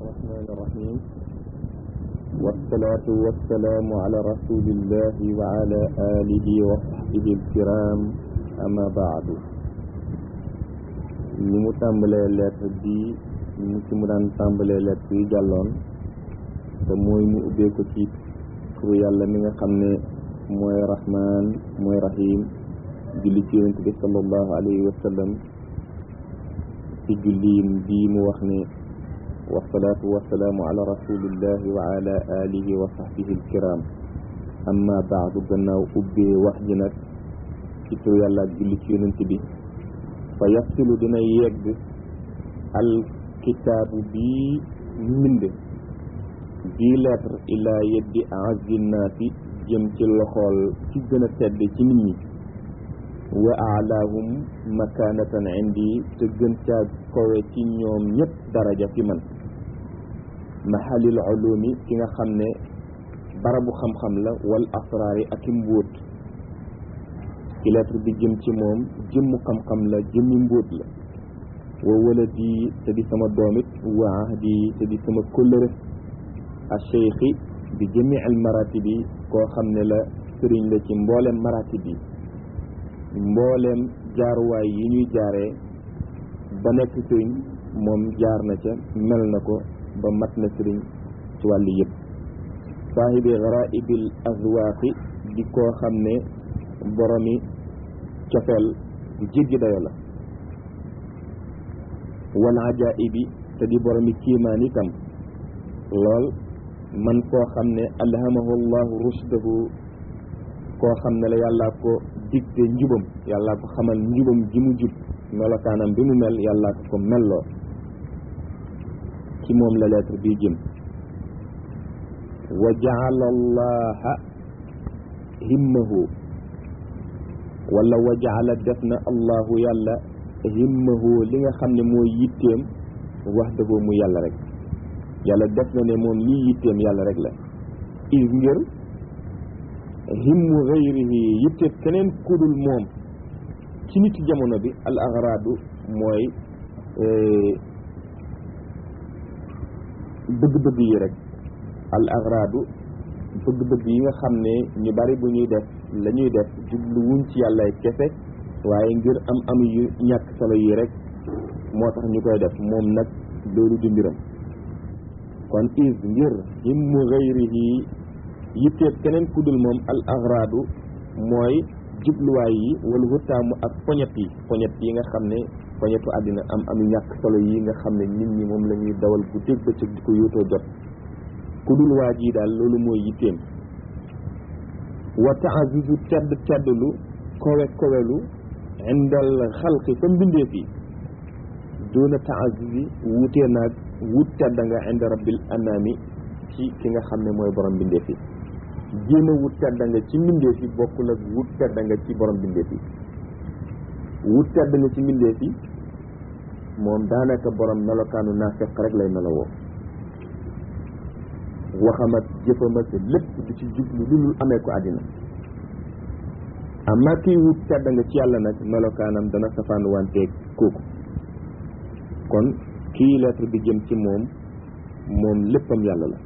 الرحمن الرحيم والصلاة والسلام على رسول الله وعلى آله وصحبه الكرام أما بعد ni mu tàmbalee lettre bi ni ci mu daan tàmbalee lettre yi jàlloon te mooy mu ubbee ko ci turu yàlla mi nga xam ne mooy rahman mooy rahim julli ci yonent bi sallallahu alayhi wa sallam ci julliim bii mu wax ne wasalaatu wasalaamu ala rasulillahi wa ala alihi wa sahbihi alkiram amma baadu gannaaw ubbee wax ji nag ci turu yàlla ak julli ci yonent bi fa yasilu dina yegg al kitaabu bii mbind bii lettre ilaa yeddi a'azzi naasi jëm ci loxool ci gën a tedd ci nit ñi wa a'laahum makaanatan indi te gën caa kowe ci ñoom ñëpp daraja fi man mahalil ulumi ki nga xam ne barabu xam-xam la wal asraari ak i mbóot ci lettre bi jëm ci moom jëmmu xam-xam la jëmmi mbóot la wa waladi te di sama doomit wa ahdi te di sama kóllëre a cheikhi bi jëmi al maratibi koo xam ne la sëriñ la ci mboolem maratib yi mboolem jaaruwaay yi ñuy jaaree ba nekk sëriñ moom jaar na ca mel na ko ba mat na sëriñ ci wàllu yëpp saahibi garaibil azwaaqi di koo xam ne boromi cofeel bu jéggi dayo la wal ajaibi te di boromi kiimaan itam lool man koo xam ne alhamahu llahu rushdahu koo xam ne la yàllaa ko digte njubam yàllaa ko xamal njubam ji mu jub melokaanam bi mu mel yàllaa ko melloo ci moom la lettre bi jëm wa jaala allaha himmahu wala wa jaala def na allahu yàlla himmahu li nga xam ne mooy yitteem wahdahu mu yàlla rek yàlla def na ne moom lii yitteem yàlla rek la is ngir himmu gayrihi yitteef keneen kudul moom ci nit jamono bi al agradu mooy bëgg-bëgg yi rek al agradu bëgg-bëgg yi nga xam ne ñu bari bu ñuy def la ñuy def jublu wuñ ci yàllay kese waaye ngir am yu ñàkk solo yi rek moo tax ñu koy def moom nag loolu du mbiram kon is ngir himmu gayrihi yitteef keneen kudul moom al agradu mooy jubluwaay yi wala wutaamu ak poñet yi nga xam ne poñetu àddina am ñàkk solo yi nga xam ne nit ñi moom la ñuy dawal bu dégg bëccëg di ko yóotoo jot kudul waa ji daal loolu mooy yitteem wa taazuzu teddlu kowelu indal xalqi fa mbindeef yi doona taazuzi wutee naag wut tedd nga inda rabbil anami ci ki nga xam ne mooy borom mbindeef yi jéem a wut tedd nga ci mbindeef yi bokkul ak wut tedd nga ci borom mbindeef yi wut tedd nga ci mbindeef yi moom daanaka borom melokaanu naafeq rek lay melowoo waxam ak jëfam ak lépp du ci jublu lu dul amee ko àddina amma kiy wut tedd nga ci yàlla nag melokaanam dana safaan wanteeg kooku kon kii lettre bi jëm ci moom léppam yàlla la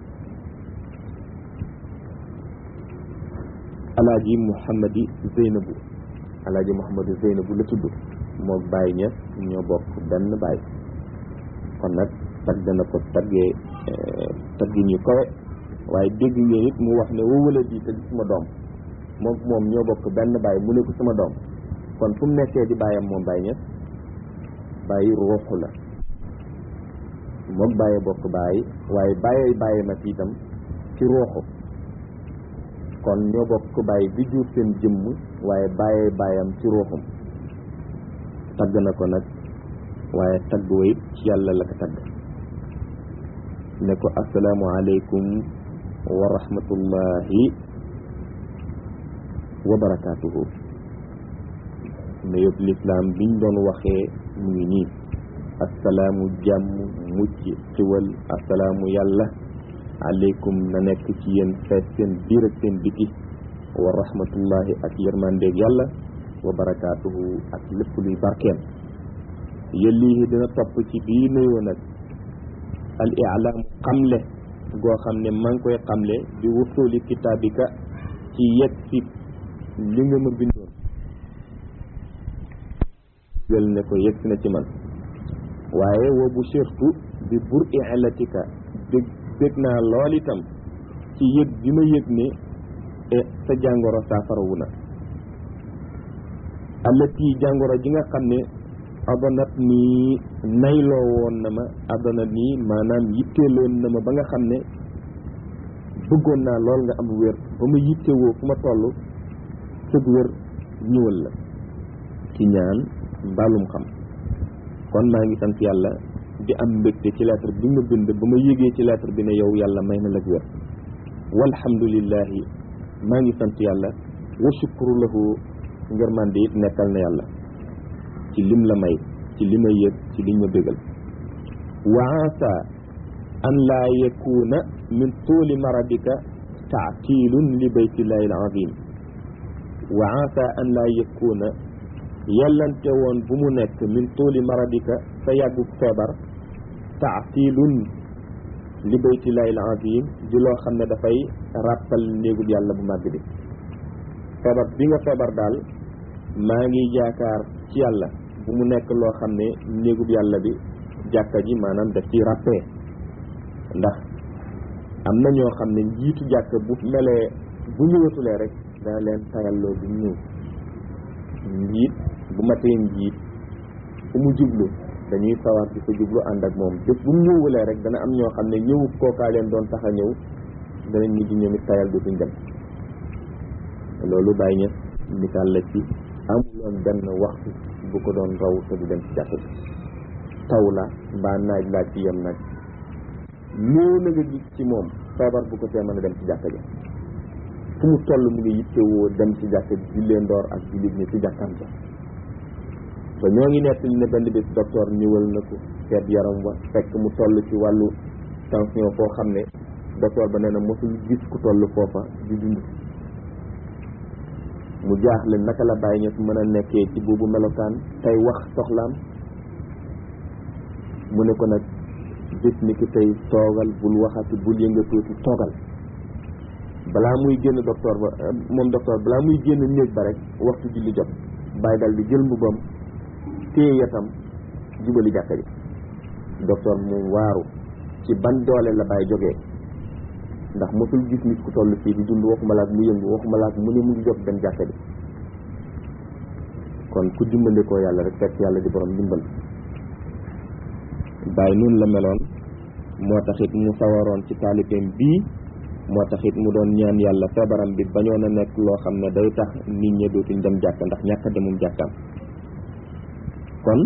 alaaji muhammadi zeynabu la tudd mook Baye Niass ñoo bokk benn baay kon nag tagg na ko taggin yu kawe waaye dégg ngeen it mu wax ne wowala di te di sama doom moom ñoo bokk benn baay mu ne ko sama doom kon fu mu nekkee di baayam moom Baye Niass bàyyi ruuxu la mook Baye bokk baay waaye bàyyi ma itam ci ruuxu kon ñoo bokk bàyyi bi jur seen jëmm waaye bàyyam ci ruuxum tagg na ko nag waaye tagg wa it ci yàlla la ko tagg ne ko assalaamu aleykum wa rahmatullahi wa barakaatuhu ne yëpp lislaam biñ doon waxee mu ngi nii assalaamu jàmm mucc xiwal assalaamu yàlla aleykum na nekk ci yéen fees seen biir ak seen biti wa rahmatullahi ak yërmandeeg yàlla wa barakaatuhu ak lépp luy barkeem yëllihi dina topp ci bii nuyoo nag al i'laamu xamle goo xam ne maa ngi koy xamle bi wusuli kitaabika ci yegg si li nga ma bindoon jël ne ko yegg si na ci man waaye wa bu shirtu bi bur i'latika dégg naa lool itam ci yëg bi ma yëg ne sa jàngoro saafarawu na allati jàngoro ji nga xam ne adanat nii nayloo woon na ma adanat nii maanaam yitteeloon na ma ba nga xam ne bëggoon naa lool nga am wér ba ma yittewoo fu ma toll sëg wér ñëwal la ci ñaan mbaalum xam kon maa ngi sant yàlla di am mbégte ci lettre bi nga bind ba ma yégee ci lettre bi ne yow yàlla may na la wér walhamdulillahi maa ngi sant yàlla wa shukru lahu ngërmande it nekkal na yàlla ci lim la may ci li ma yëg ci li ma bégal wa asa an laa yakuna min tuuli maradika taatilun li baytillahi al azim wa asa an laa yakuna yellante woon bu mu nekk min tuuli maradika sa yàggu feebar taatilun li baytillahi al azim di loo xam ne dafay ràppal néegub yàlla bu màgg bi feebar bi nga feebar daal maa ngi yaakaar ci yàlla bu mu nekk loo xam ne néegub yàlla bi jàkka ji maanaam daf ci ràppee ndax am na ñoo xam ne njiitu jàkka bu melee bu ñëwatulee rek dana leen tayalloo bu ñëw njiit bu matee njiit fu mu jublu dañuy sawar di ko jublu ànd ak moom bés bu mu ñëwulee rek dana am ñoo xam ne ñëwu kookaa leen doon tax a ñëw danañ mujj ñoom it tayal dootuñ dem loolu bàyyi ñëpp misaal la ci amuloon benn waxtu bu ko doon raw te du dem ci jàkk bi taw la mbaa naaj laa ci yem nag ñëw na nga gis ci moom feebar bu ko tee mën a dem ci jàkk ja fu mu toll mu ngi yittewoo dem ci jàkk bi jullee ndoor ak jullit ñi ci jàkkam ja ba ñoo ngi nettali ne benn bés docteur ñëwal na ko seet yaram wa fekk mu toll ci wàllu tension foo xam ne docteur ba nee na mosul gis ku toll foofa di dund mu jaaxle naka la bàyyi ñëpp mën a nekkee ci boobu melokaan tey wax soxlaam mu ne ko nag bés ni ki tey toogal bul waxati bul yëngatuuti toogal balaa muy génn docteur ba moom docteur balaa muy génn néeg ba rek waxtu julli jot bàyyi dal di jël mbubam téye yatam jubali jàkka ji docteur mu waaru ci ban doole la bàyyi jógee ndax mosul gis nit ku toll fii di dund waxuma laak mu yëngu waxuma laak mu ne mu ngi jóg dem jàkka ji kon ku dimbale koo yàlla rek fekk yàlla di borom dimbal bàyyi noonu la meloon moo taxit mu sawaroon ci taalibeem bii moo taxit mu doon ñaan yàlla feebaram bi bañoon a nekk loo xam ne day tax nit ñi dootuñ dem jàkka ndax ñàkk a demum jàkkam kon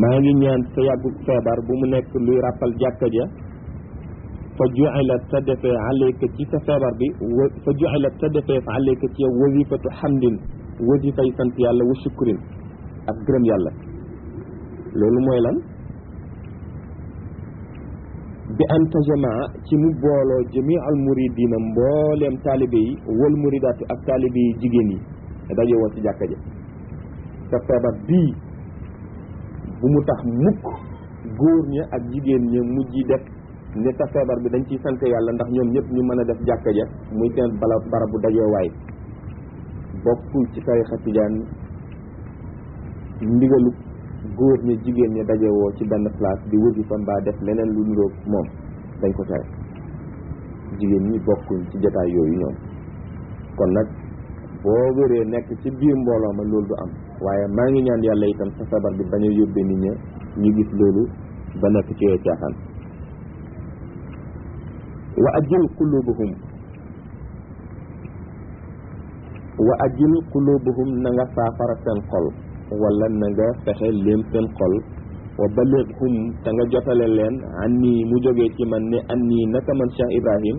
maa ngi ñaan sa yàggu feebar bu mu nekk luy ràppal jàkka ja fa ju'ilat sa defee alayka ci sa feebar bi fa ju'ilat sa defee fa alayka ci yow wazifatu hamdin wazifay sant yàlla wa shukrin ak gërëm yàlla loolu mooy lan bi an tajamaa ci mu booloo jamii al muridina mbooleem taalibe yi wal muridaatu ak taalibe yi jigéen yi daje woon ci jàkka ja sa feebar bii bu mu tax mukk góor ña ak jigéen ña mujj def ne sa feebar bi dañ ciy sant yàlla ndax ñoom ñëpp ñu mën a def jàkka ja muy seen barabu dajeewaay bokkul ci tarixa tijaan ndigalu góor ña jigéen ña dajewoo ci benn place di wasifa mbaa def leneen lu niroog moom dañ ko tere jigéen ñi bokkuñ ci jotaay yooyu ñoom kon nag boo wéree nekk ci biir mbooloo ma loolu du am waaye maa ngi ñaan yàlla itam sa feebar bi bañ a yóbbee nit ña ñu gis loolu ba nekk ci yooyu caaxaan wa ajil qulubuhum na nga saafara seen xol wala na nga fexe léem seen xol wa balighum te nga jotale leen anni mu jógee ci man ne anni naka man Cheikh Ibrahim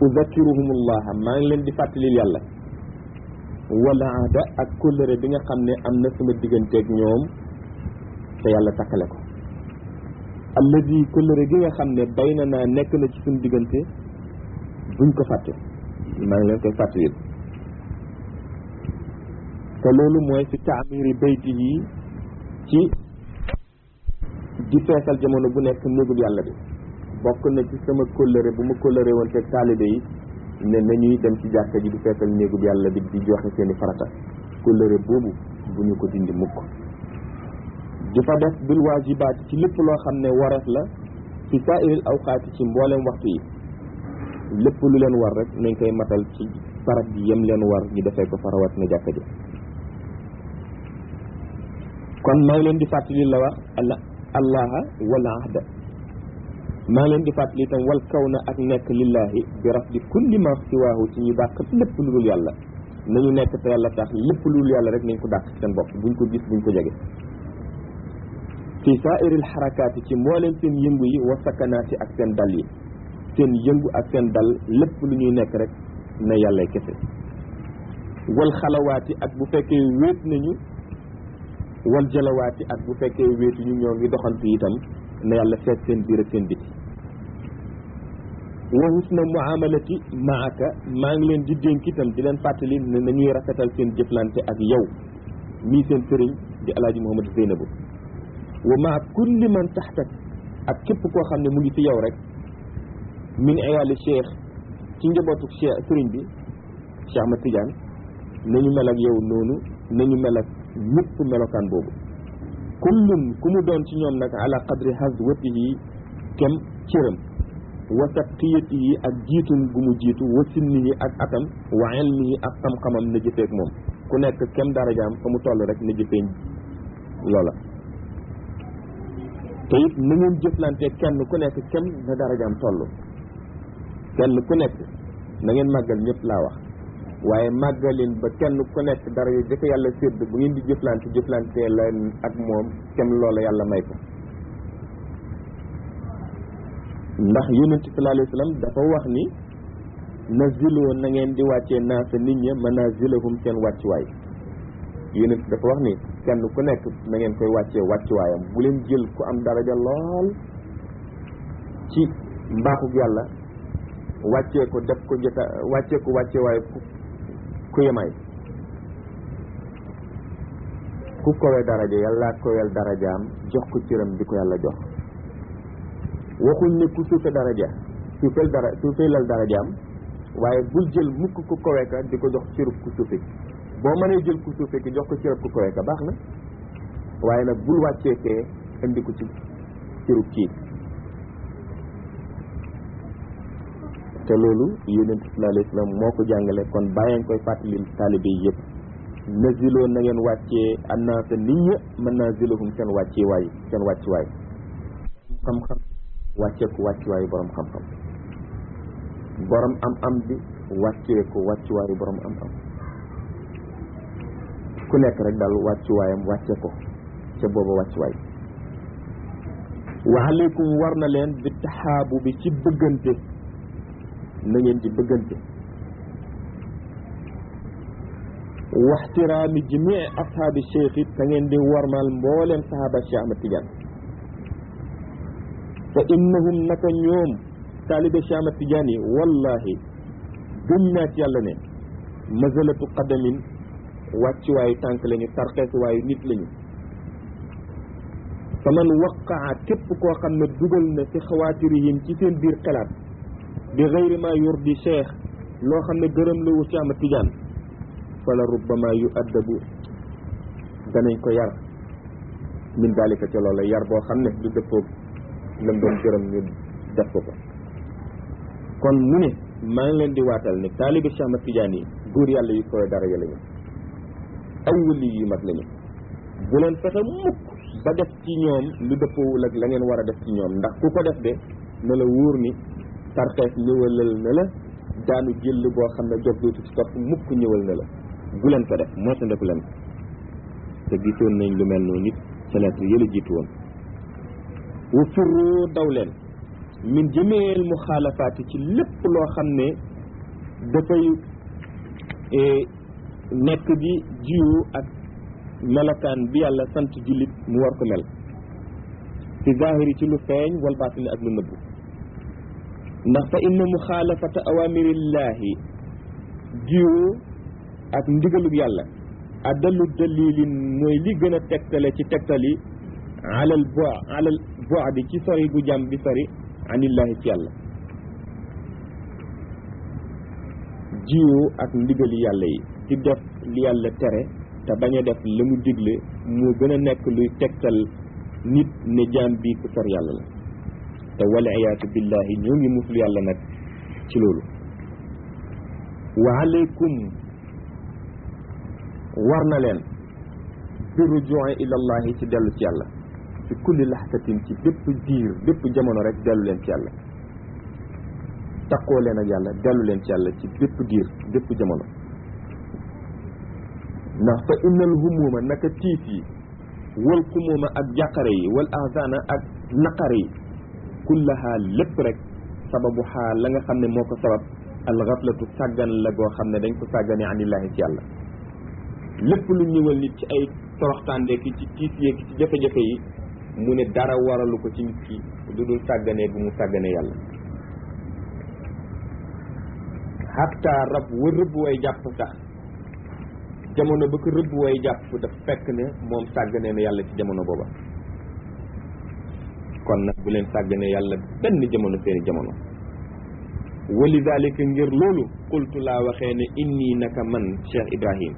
uzakkiruhumullaha maa ngi leen di fàttalil yàlla wala aada ak kóllëre bi nga xam ne am na sama digganteeg ñoom te yàlla takkale ko alladi kóllëre gi nga xam ne bay na naa nekk na ci suñu diggante buñ ko fàtte maa ngi leen koy fàttalil te loolu mooy ci taamiri bayti yi ci di feesal jamono bu nekk néegub yàlla bi. bokk na ci sama kóllëre bu ma kóllëre woon fekk taalibe yi ne nañuy dem ci jàkka ji di feesal néegub yàlla bi di joxe seeni farata. kóllëre boobu bu ñu ko dindi mukk. di fa def bil waajibaat ci lépp loo xam ne wareef la fi saa'iril awqaati ci mboolem waxtu yi. lépp lu leen war rek nañ koy matal ci barab bi yem leen war ñu defee ko fa rawat na jàkka ji. kon maa ngi leen di fàttali la wax allaha wala ahda. maa ngi leen di fàttali itam wal kawna ak nekk lillahi bi rafdi kulli ma siwaahu ci ñu dàq lépp lu dul yàlla. nañu nekk te yàlla tax lépp lu dul yàlla rek nañ ko dàq ci seen bopp buñ ko gis buñ ko jege. fi saairil xarakaati ci mbooleem seen yëngu yi wa sakanaati ak seen dal yi. seen yëngu ak seen dal lépp lu ñuy nekk rek na yàllay kese. wal xalawaati ak bu fekkee wéet nañu wal jalawaati ak bu fekkee wéetuñu ñoo ngi doxantu itam na yàlla seet seen biir ak seen biti. wa husna muamalati maaka maa ngi leen di dénk itam di leen fàttali ne nañuy rafetal seen jëflante ak yow mii seen sëriñ di alaaji Mouhamadou Zeynabu. wa maa kulli man taxtak ak képp koo xam ne mu ngi fi yow rek min iyaali cheikh ci njabootu cheikh sëriñ bi Cheikh Ahmad Tidiane nañu mel ak yow noonu nañu mel ak ñëpp melokaan boobu. kullun ku mu doon ci ñoom nag ala qadri hazwatihi kem cëram wa taqiyatihi ak jiitum gu mu jiitu wa sinnihi ak atam wa ilmihi ak xam-xamam na jëfeek moom ku nekk kem darajaam fa mu toll rek na jëfee loola. te it na ngeen jëflante kenn ku nekk kem na darajaam toll. kenn ku nekk na ngeen màggal ñëpp laa wax waaye màggalin ba kenn ku nekk daraja jëkk yàlla sédd bu ngeen di jëflante leen ak moom kem loola yàlla may ko. ndax yonent sallallahu alayhi wa sallam dafa wax ni naziloo na ngeen di wàccee naasa nit ña manazilahum seen wàccuwaay. yonent dafa wax ni kenn ku nekk na ngeen koy wàccee wàccuwaayam bu leen jël ku am daraja lool ci mbaaxug yàlla wàccee ko def ko jota wàccee ko wàccee waaye ku yemaay ku kowee daraja yàlla koweel darajaam jox ko cëram di ko yàlla jox. waxuñ ne ku suufe daraja suufeelal darajaam waaye bul jël mukk ku kowee ka di ko jox cërub ku suufe ki boo mënee jël ku suufe ki jox ko cërub ku kowee ka baax na waaye nag bul wàccee fee indi ko ci cërub kii. te loolu yonent sallallahu alayhi wa sallam moo ko jàngale kon bàyyeen koy fàttali taalibe yi yëpp. naziloo na ngeen wàccee annaasa nit ña manazilahum seen wàccuwaay xam-xam wàccee ko wàccuwaayu borom xam-xam borom am bi wàccee ko wàccuwaayu borom am ku nekk rek daal wàccuwaayam wàcce ko ca booba wàccuwaay. wa alaykum war na leen bi taxaabu bi ci bëggante na ngeen di bëggante. waxtiraami jamii ashaabi cheikh it te ngeen di warmal mbooleem sahaaba Cheikh Ahmad Tidiane. fa innahum naka ñoom taalibe Cheikh Ahmad Tidiane yi wallahi gëm naa ci yàlla ne mazalatu qadamin wàccuwaayu tànk lañu tarxeesuwaayu nit lañu. fa man waqaa képp koo xam ne dugal na fi xawaatirihim ci seen biir xelaat bi gayri ma yurdi cheikh loo xam ne gërëm la wu Cheikh Ahmad Tidiane fala rubbama yu addabu danañ ko yar min dalika ca loola yar boo xam ne du dëppoog lam doon gërëm ñu def ko kon mu ne maa ngi leen di waatal ne taalibi Cheikh Ahmad Tidiane yi góor yàlla yu koy dara ya lañu ay wëli yu mag lañu bu leen fexe mukk ba def ci ñoom lu dëppoowul ak la ngeen war a def ci ñoom ndax ku ko def de na la wóor ni tarxees ñëwalal na la daanu jël boo xam ne jog dootu ci topp mukk ñëwal na la bu leen ko def moo sa ndeku leen te gisoon nañ lu mel noonu nit ca lettre yëla jiitu woon. wa firru daw leen min jëmeel muxaalafaati ci lépp loo xam ne dafay nekk di jiwu ak melokaan bi yàlla sant jullit mu war ko mel ci zahiri ci lu feeñ wal baatini ak lu nëbbu. ndax fa inna muxaalafata awamirillahi jiwu ak ndigalub yàlla adallu dalilin mooy li gën a tegtale ci tegtali alal bu'di ci sori gu jàmm bi sori anillahi ci yàlla jiwoo ak ndigali yàlla yi ci def li yàlla tere te bañ a def la mu digle moo gën a nekk luy tegtal nit ne jaam bi ku sor yàlla la te wal iyaatu billahi ñoo ngi musul yàlla nag ci loolu wa alaykum war na leen bi rujuu ila allahi ci dellu ci yàlla fi kulli laxtatin ci bépp diir bépp jamono rek dellu leen ci yàlla takkoo leen ak yàlla dellu leen ci yàlla ci bépp diir bépp jamono ndax fa innal humuma naka tiit yi wal xumuma ak jàqare yi wal ahzana ak naqare yi kullaha lépp rek sababu xaa la nga xam ne moo ko sabab al gaflatu sàggan la goo xam ne dañ ko sàggane anillahi ci yàlla lépp lu ñëwal nit ci ay toroxtaande ki ci tiis yeeg ci jafe-jafe yi mu ne dara waralu ko ci nit ki lu dul sàgganee bu mu sàggane yàlla hatta rab wa rëbb way jàpp sax jamono ba ko rëbb way jàpp daf fekk ne moom sàgganee na yàlla ci jamono booba kon nag bu leen sàgganee yàlla benn jamono seeni jamono walidalika ngir loolu qultu laa waxee ne inni naka man Cheikh Ibrahim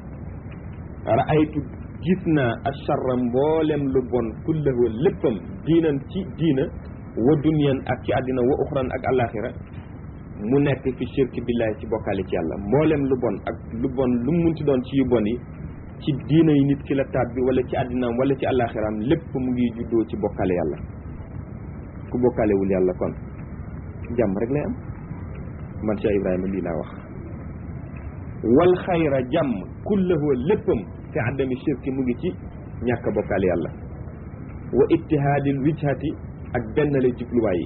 raaytu gis naa acharra mboolem lu bon kullahu léppam diinan ci diina wa duniyan ak ci àddina wa uxran ak alaxira mu nekk fi shirk billahi ci bokkaale ci yàlla mboolem lu bon ak lu bon lu mu munti doon ci yu bon yi ci diina yi nit ki la taat bi wala ci àddinaam wala ci alaxiraam lépp mu ngi juddoo ci bokkaale yàlla ku bokkaalewul yàlla kon jàmm rek lay am man Cheikh Ibrahima lii laa wax wal xayra jàmm kullahu léppam fi adami shirki mu ngi ci ñàkk a bokkaale yàlla wa ittihaadil wijhati ak benn la jubluwaay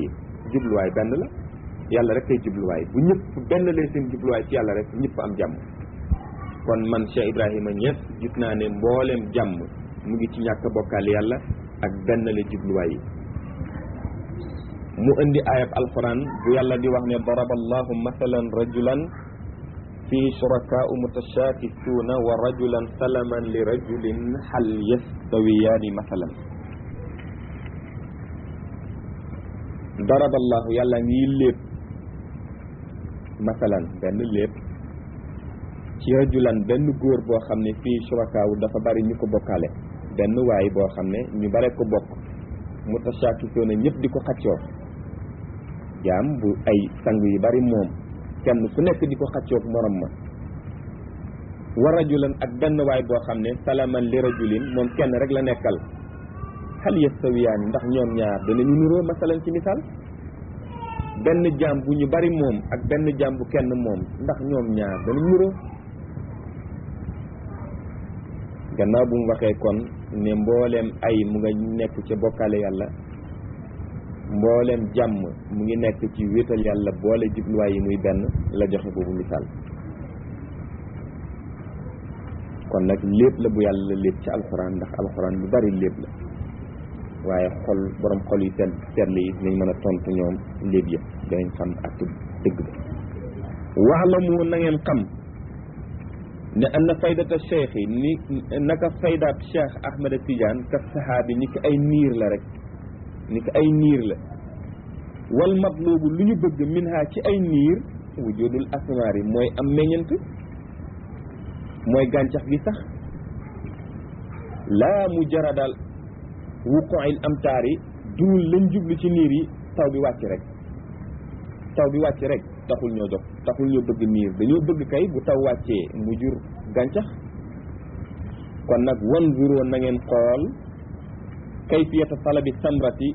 yi jubluwaay benn la yàlla rek kay jubluwaay bu ñëpp benn la seen jubluwaay ci yàlla rek ñëpp am jàmm kon man Cheikh Ibrahima Niass gis naa ne mbooleem jàmm mu ngi ci ñàkk a bokkaale yàlla ak benn la jubluwaay yi mu indi ayab alquran bu yàlla di wax ne daraba allahu mathalan rajulan fii shurakaa'u mutashaakisuuna wa rajulan salaman li rajulin hal yastawiyaani mathalan daraba allahu yàlla ngi lépp mathalan benn lépp ci rajulan benn góor boo xam ne fii shurakaawu dafa bari ñu ko bokkaale benn waay boo xam ne ñu bare ko bokk mutashaakisuuna ñëpp di ko xaccoo jaam bu ay sang yu bari moom kenn ku nekk di ko xaccoog morom ma wa rajulan ak benn waay boo xam ne salaman li rajulin moom kenn rek la nekkal hal yastawiyaani ndax ñoom ñaar danañu nuroo masalan ci misaal benn jaam bu ñu bari moom ak benn jaam bu kenn moom ndax ñoom ñaar danañu nuroo gannaaw bu mu waxee kon ne mbooleem ay mu nga nekk ca bokkaale yàlla mbooleem jàmm mu ngi nekk ci wéetal yàlla boole jubluwaay yi muy benn la joxe boobu misaal kon nag lépp la bu yàlla lépp ci alxuraan ndax alxuraan lu bari lépp la waaye xol borom xol yi seetlu yi nañ mën a tontu ñoom lépp yëpp danañ xam ak dëgg ba waalamu na ngeen xam ne anna faydata cheikh yi ni naka faydaat Cheikh Ahmada Tidiane ka sahaabi ni ki ay niir la rek ni ki ay niir la wal matlubu lu ñu bëgg min ha ci ay niir wujudul asmaar yi mooy am meññant mooy gàncax gi sax laa mujaradal wuqu'il amtaar yi duul lañ jublu ci niir yi taw bi wàcc rek taxul ñoo jox taxul ñoo bëgg niir dañoo bëgg kay bu taw wàccee mu jur gàncax kon nag wanzuroo na ngeen xool kayfiyata talabi samrati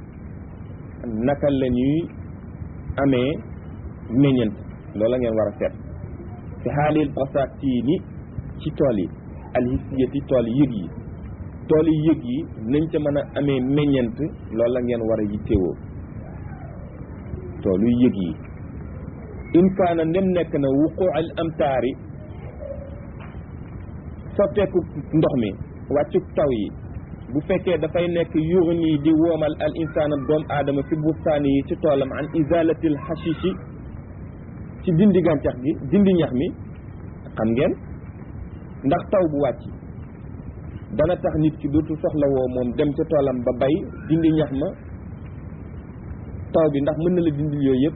naka la ñuy amee meññent loola ngeen war a seet fi xaalil basatini ci tool yi alhissiyati tool yi yëg yi nañ ca mën a amee meññent loola ngeen war a yittewoo toolu yëg yi in kaana ndem nekk na wuqu'al amtaari sotteeku ndox mi wàccu taw yi bu fekkee dafay nekk yughni di woomal al insaana doomu aadama fi bustaani yi ci toolam an izalatil hashishi ci dindi gàncax gi dindi ñax mi xam ngeen ndax taw bu wàcc dana tax nit ki dootu soxlawoo moom dem ca toolam ba bay dindi ñax ma taw bi ndax mën na la dindil yooyu yëpp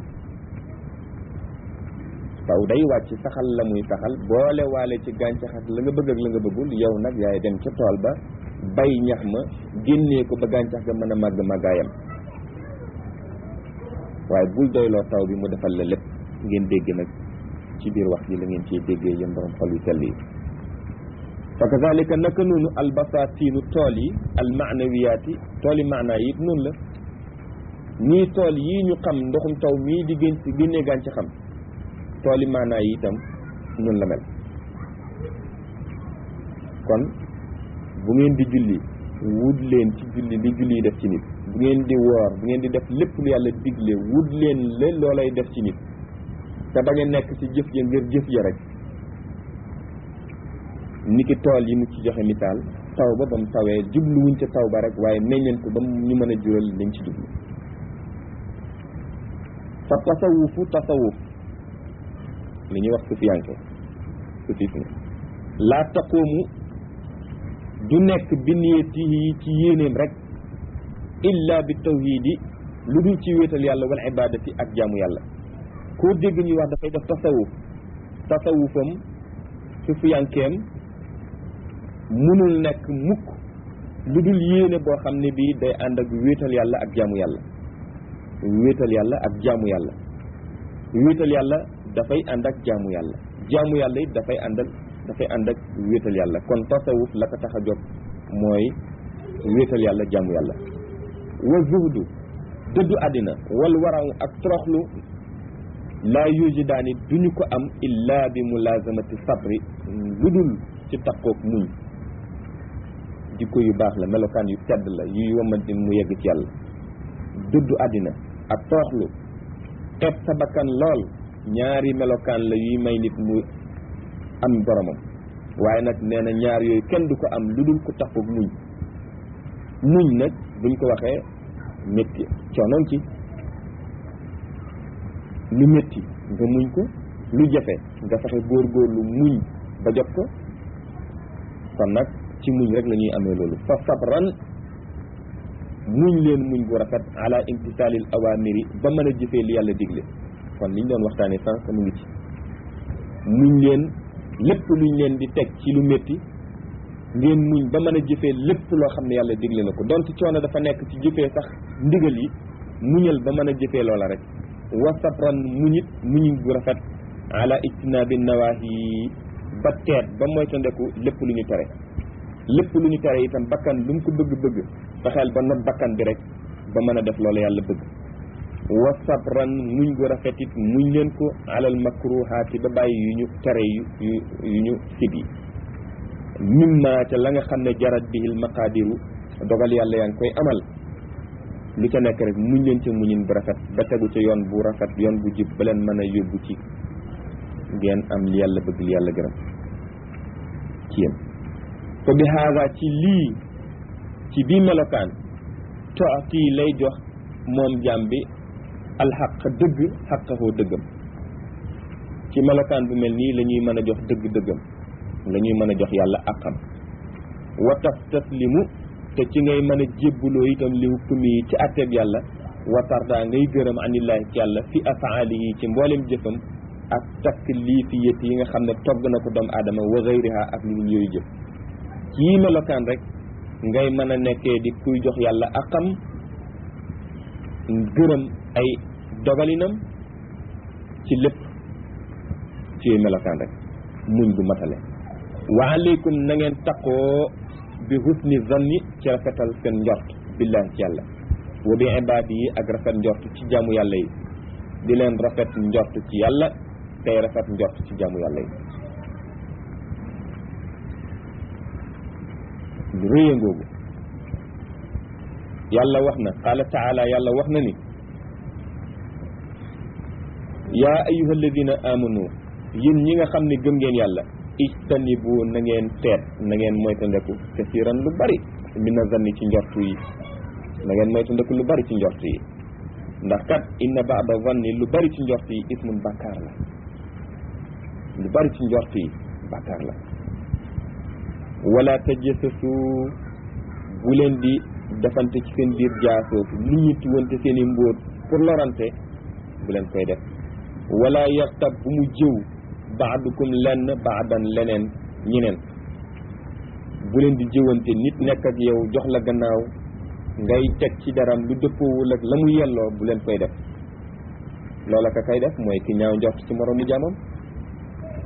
taw day wàcc saxal la muy saxal boole waale ci gàncax ak la nga bëgg ak la nga bëggul yow nag yaay dem ca tool ba bay ñax ma génnee ko ba gàncax ga mën a màgg màggaayam waaye bul doyloo taw bi mu defal la lépp ngeen dégg nag ci biir wax ji la ngeen ciy déggee yéen borom xol yu sell yi fa kazalika naka noonu albasatinu tool yi almaanawiyaati tool yi maanaa yi it noonu la nii tool yii ñu xam ndoxum taw mii di génnee gàncax xam tool yi maanaa yi itam noonu la mel kon bu ngeen di julli wut leen ci julli li julli yi def ci nit bu ngeen di woor bu ngeen di def lépp lu yàlla digle wut leen la loolay def ci nit te bañ a nekk ci jëf ja ngir jëf ja rek niki tool yi mu ci joxe misaal taw ba mu tawee jubluwuñ ca taw ba rek waaye meññeen ko ba ñu mën a jural lañ ci jublu fa tasawuf li ñuy wax sufiyanke sufisme laa taqoomu du nekk bi niyatihi ci yéeneem rek illa bi tawhidi lu dul ci wéetal yàlla wal ibadati ak jaamu yàlla koo dégg ñuy wax dafay def tasawufam sufiyankeem mënul nekk mukk lu dul yéene boo xam ne bii day ànd ak wéetal yàlla ak jaamu yàlla wéetal yàlla ak jaamu yàlla wéetal yàlla dafay ànd ak jaamu yàlla it dafay ànd ak wéetal yàlla kon tasawuf la ko tax a jóg mooy wéetal yàlla jaamu yàlla wa zuhdu dëddu àddina wal waraw ak toroxlu laa yujidaani duñu ko am illa bi mulazamati sabri lu dul ci takkook muñ jikko yu baax la melokaan yu tedd la yuy wamante mu yegg ci yàlla dëddu àddina ak toroxlu xeeb sa bakkan lool ñaari melokaan la yuy may nit mu am boromam waaye nag nee na ñaar yooyu kenn du ko am lu dul ko takkook muñ nag buñ ko waxee métti coonoon ci lu métti nga muñ ko lu jafe nga fexe góorgóorlu muñ ba jot ko kon nag ci muñ rek la ñuy amee loolu fa sabran muñ leen muñ bu rafet ala imtisaalil awamiri ba mën a jëfee li yàlla digle kon liñ doon waxtaanee sànq mu ngi ci muñ leen lépp luñ leen di teg ci lu métti ngeen muñ ba mën a jëfee lépp loo xam ne yàlla digle na ko donte coono dafa nekk ci jëfee sax ndigal yi muñal ba mën a jëfee loola rek wa sabran muñit muñ bu rafet ala ijtinaabi nawaahi ba teet ba moytandeku lépp lu ñu tere lépp lu ñu tere itam bakkan lu mu ko bëgg-bëgg fexeel ba not bakkan bi rek ba mën a def loolu yàlla bëgg wa sabran muñ gu rafet it muñ leen ko alal makruhaati ba bàyyi yu ñu tere yu ñu sib yi mimma ca la nga xam ne jarat bihil maqaadiru dogal yàlla yaa ngi koy amal lu ca nekk rek muñ leen ca muñin bu rafet ba tegu ca yoon bu rafet yoon bu jub ba leen mën a yóbbu ci ngeen am li yàlla bëgg li yàlla gërëm ci yéen ko bi haada ci lii ci bii melokaan tooti lay jox moom jaam bi alxaq dëgg xaqahoo dëggam ci melokaan bu mel nii la ñuy mën a jox dëgg-dëggam la ñuy mën a jox yàlla àqam wa tastaslimu te ci ngay mën a jébbuloo itam li hukmi yi ci atteeb yàlla wa tarda ngay gërëm anillaahi ci yàlla fi afaalihi ci mboolem jëfam ak taklifiyat yi nga xam ne togg na ko doomu aadama wa gayriha ak lu dul yooyu jëf ci yi melokaan rek ngay mën a nekkee di kuy jox yàlla àqam gërëm ay dogalinam ci lépp ci yooyu melokaan rek muñ gu matale wa aleykum na ngeen taqoo bi husni zanni ci rafetal seen njort billahi ci yàlla wa bi ibaadi yi ak rafet njort ci jaamu yàlla yi di leen rafet njort ci yàlla tey rafet njort ci jaamu yàlla yi lu rëy ngoogu yàlla wax na qaala taala yàlla wax na ni yaa ayyuha alladina amanu yéen ñi nga xam ne gëm ngeen yàlla ijtanibu na ngeen teet na ngeen moytandeku kasiran lu bari mina zanni ci njortu yi na ngeen moytandeku lu bari ci njortu yi ndax kat inna ba'da zanni lu bari ci njortu yi ismun bàkkaar la lu bari ci njortu yi bàkkaar la wala tajassasu bu leen di defante ci seen biir jaasootu li ñitti wante seen i mbóot pour lorante bu leen koy def wala yaxtab bu mu jëw baadukum lenn baadan leneen ñeneen bu leen di jëwante nit nekk ak yow jox la gannaaw ngay teg ci daram lu dëppoowul ak la mu yelloo bu leen koy def loola ka kay def mooy ki ñaaw njort ci moroomu jaamam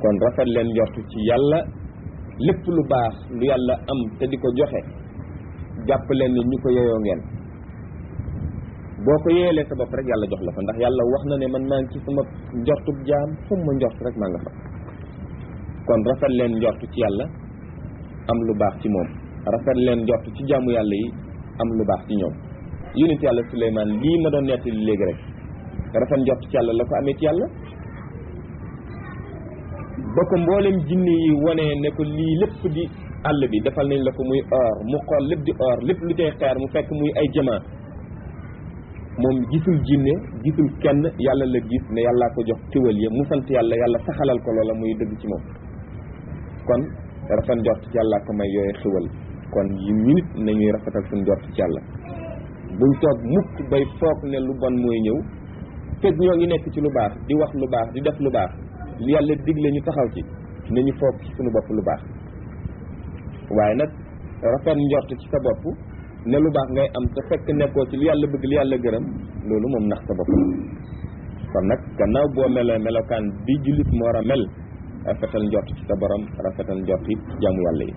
kon rafet leen njort ci yàlla lépp lu baax lu yàlla am te di ko joxe jàpp leen ni ñu ko yeyoo ngeen boo ko yeelee sa bopp rek yàlla jox la fa ndax yàlla wax na ne man maa ngi ci sama njortub jaam fu ma njort rek maa nga fa kon rafet leen njort ci yàlla am lu baax ci moom rafet leen njort ci jaamu yàlla yi am lu baax ci ñoom yonent yàlla Suleymaan lii ma doon nettali léegi rek rafet njort ci yàlla la ko amee ci yàlla ba ko mboolem jinne yi wane ne ko lii lépp di àll bi defal nañ la ko muy or mu xool lépp di or lépp lu cay xeer mu fekk muy ay jamaa moom gisul jinne gisul kenn yàlla la gis ne yàllaa ko jox tiwal ya mu sant yàlla yàlla saxalal ko loola muy dëgg ci moom kon rafet njort ci yàllaa ko may yooyu xiwal kon yi minute nañuy rafetal suñ njort ci yàlla buñ toog mukk bay foog ne lu bon mooy ñëw fekk ñoo ngi nekk ci lu baax di wax lu baax di def lu baax li yàlla digle ñu taxaw ci nañu foog ci suñu bopp lu baax waaye nag rafet njort ci sa bopp ne lu baax ngay am te fekk nekkoo ci lu yàlla bëgg lu yàlla gërëm loolu moom nax sa bopp la kon nag gannaaw boo melee melokaan bi jullit moo war a mel rafetal njort ci sa borom rafetal njort it ci jaamu yàlla yi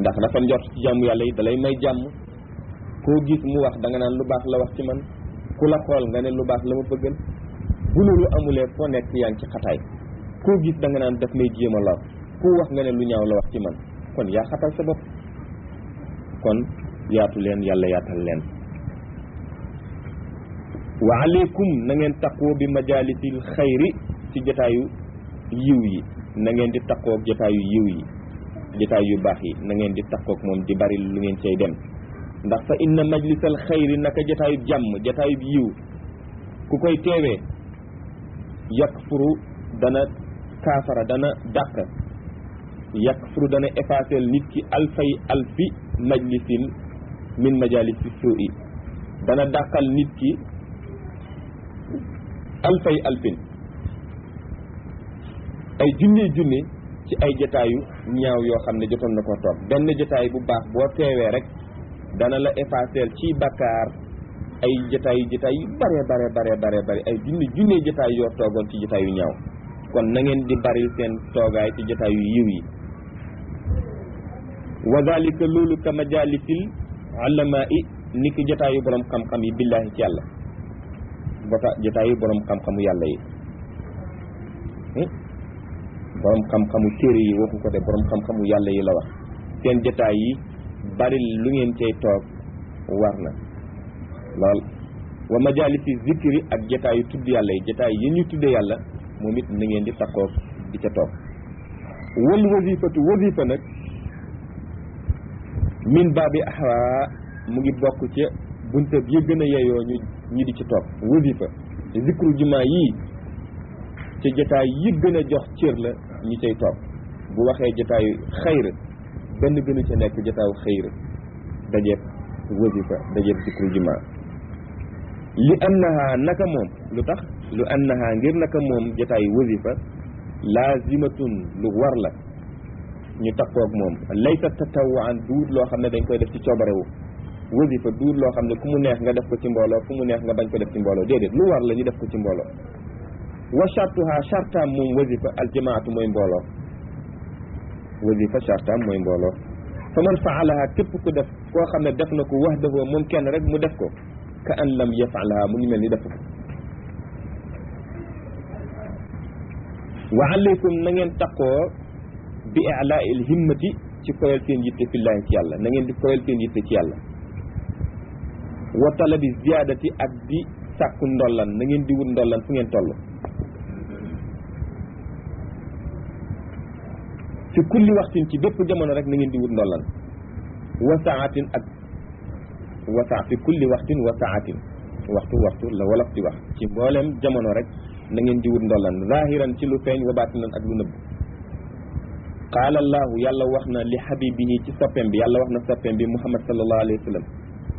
ndax rafet njort ci jaamu yàlla yi dalay may jàmm koo gis mu wax da nga naan lu baax la wax ci man ku la xool nga ne lu baax la ma bëggal bu loolu amulee foo nekk yaa ngi ci xataay koo gis da nga naan daf may jéem a lor ku wax nga ne lu ñaaw la wax ci man kon yaa xatal sa bopp kon yaatu leen yàlla yaatal leen wa aleykum na ngeen taqoo bi majalisil xayri ci jotaayu yiw yi na ngeen di taqoog jotaayu yiw yi jotaay yu baax yi na ngeen di taqoog moom di bari lu ngeen cay dem ndax fa inna majlisal xayri naka jotaayu jàmm jotaayu yiw ku koy teewee yakfuru dana kaafara dana dàq yakfuru dana effacer nit ki alfay alfi majlisin min majalisi suu'i dana dàqal nit ki alfay alfin ay junne ci ay jotaayu ñaaw yoo xam ne jotoon na ko toog benn jotaay bu baax boo teewee rek dana la effacer ci bakkaar ay jotaay yu bare ay junne jotaay yoo toogoon ci jotaay yu ñaaw kon na ngeen di baril seen toogaay ci jotaay yu yiw yi wa zalika loolu ka majalisil ulama'i ni ki jotaayu borom xam-xam yi billahi ci yàlla jotaayu borom xam-xamu yàlla yi borom xam-xamu téere yi waxu ko de borom xam-xamu yàlla yi la wax seen jotaay yi bari lu ngeen cay toog war na lool wa majalisi zikri ak jotaayu tudd yàlla yi jotaay yi ñu tudde yàlla moom it na ngeen di taxoog di ca toog wal wasifa nag min baabi ahwa mu ngi bokk ca bunta yi gën a yeyoo ñu di ci toog wasifa zikru jumaa yii ci jotaay yi gën a jox cër la ñi cay toog bu waxee jotaayu xayr benn gënu ca nekk jotaayu xayr dajeeb wasifa dajeeb zikru jumaa li annaha naka moom lu tax lu annaha ngir naka moom jotaayu wasifa laazimatun lu war la ñu takkoog moom laysa tatawwaan duut loo xam ne dañ koy def ci coobarewu wasifa duut loo xam ne ku mu neex nga def ko ci mbooloo fu mu neex nga bañ ko def ci mbooloo déedéet lu war la ñu def ko ci mbooloo wa shartuha shartaam moom wasifa aljamaatu mooy mbooloo wasifa shartaam mooy mbooloo fa man faalaha képp ku def koo xam ne def na ko wahdahu moom kenn rek mu def ko ka an lam yafalaha mu ngi mel ni def ko wa alaykum na ngeen taqoo bi i'laa'il himmati ci koyal seen yitte fillaahi ci yàlla na ngeen di koyal seen yitte ci yàlla wa talabi ziyaadati ak di sàkku ndollan na ngeen di wut ndollan fu ngeen toll fi kulli waxtin ci bépp jamono rek na ngeen di wut ndollan wa saatin ak wasa fi kulli waxtin wa saatin waxtu la wolof di wax ci mboolem jamono rek na ngeen di wut ndollan zahiran ci lu feeñ wa baatinan ak lu nëbb qaala allahu yàlla wax na li habibihi ci soppeem bi yàlla wax na soppeem bi muhammad sallallahu alayhi wa sallam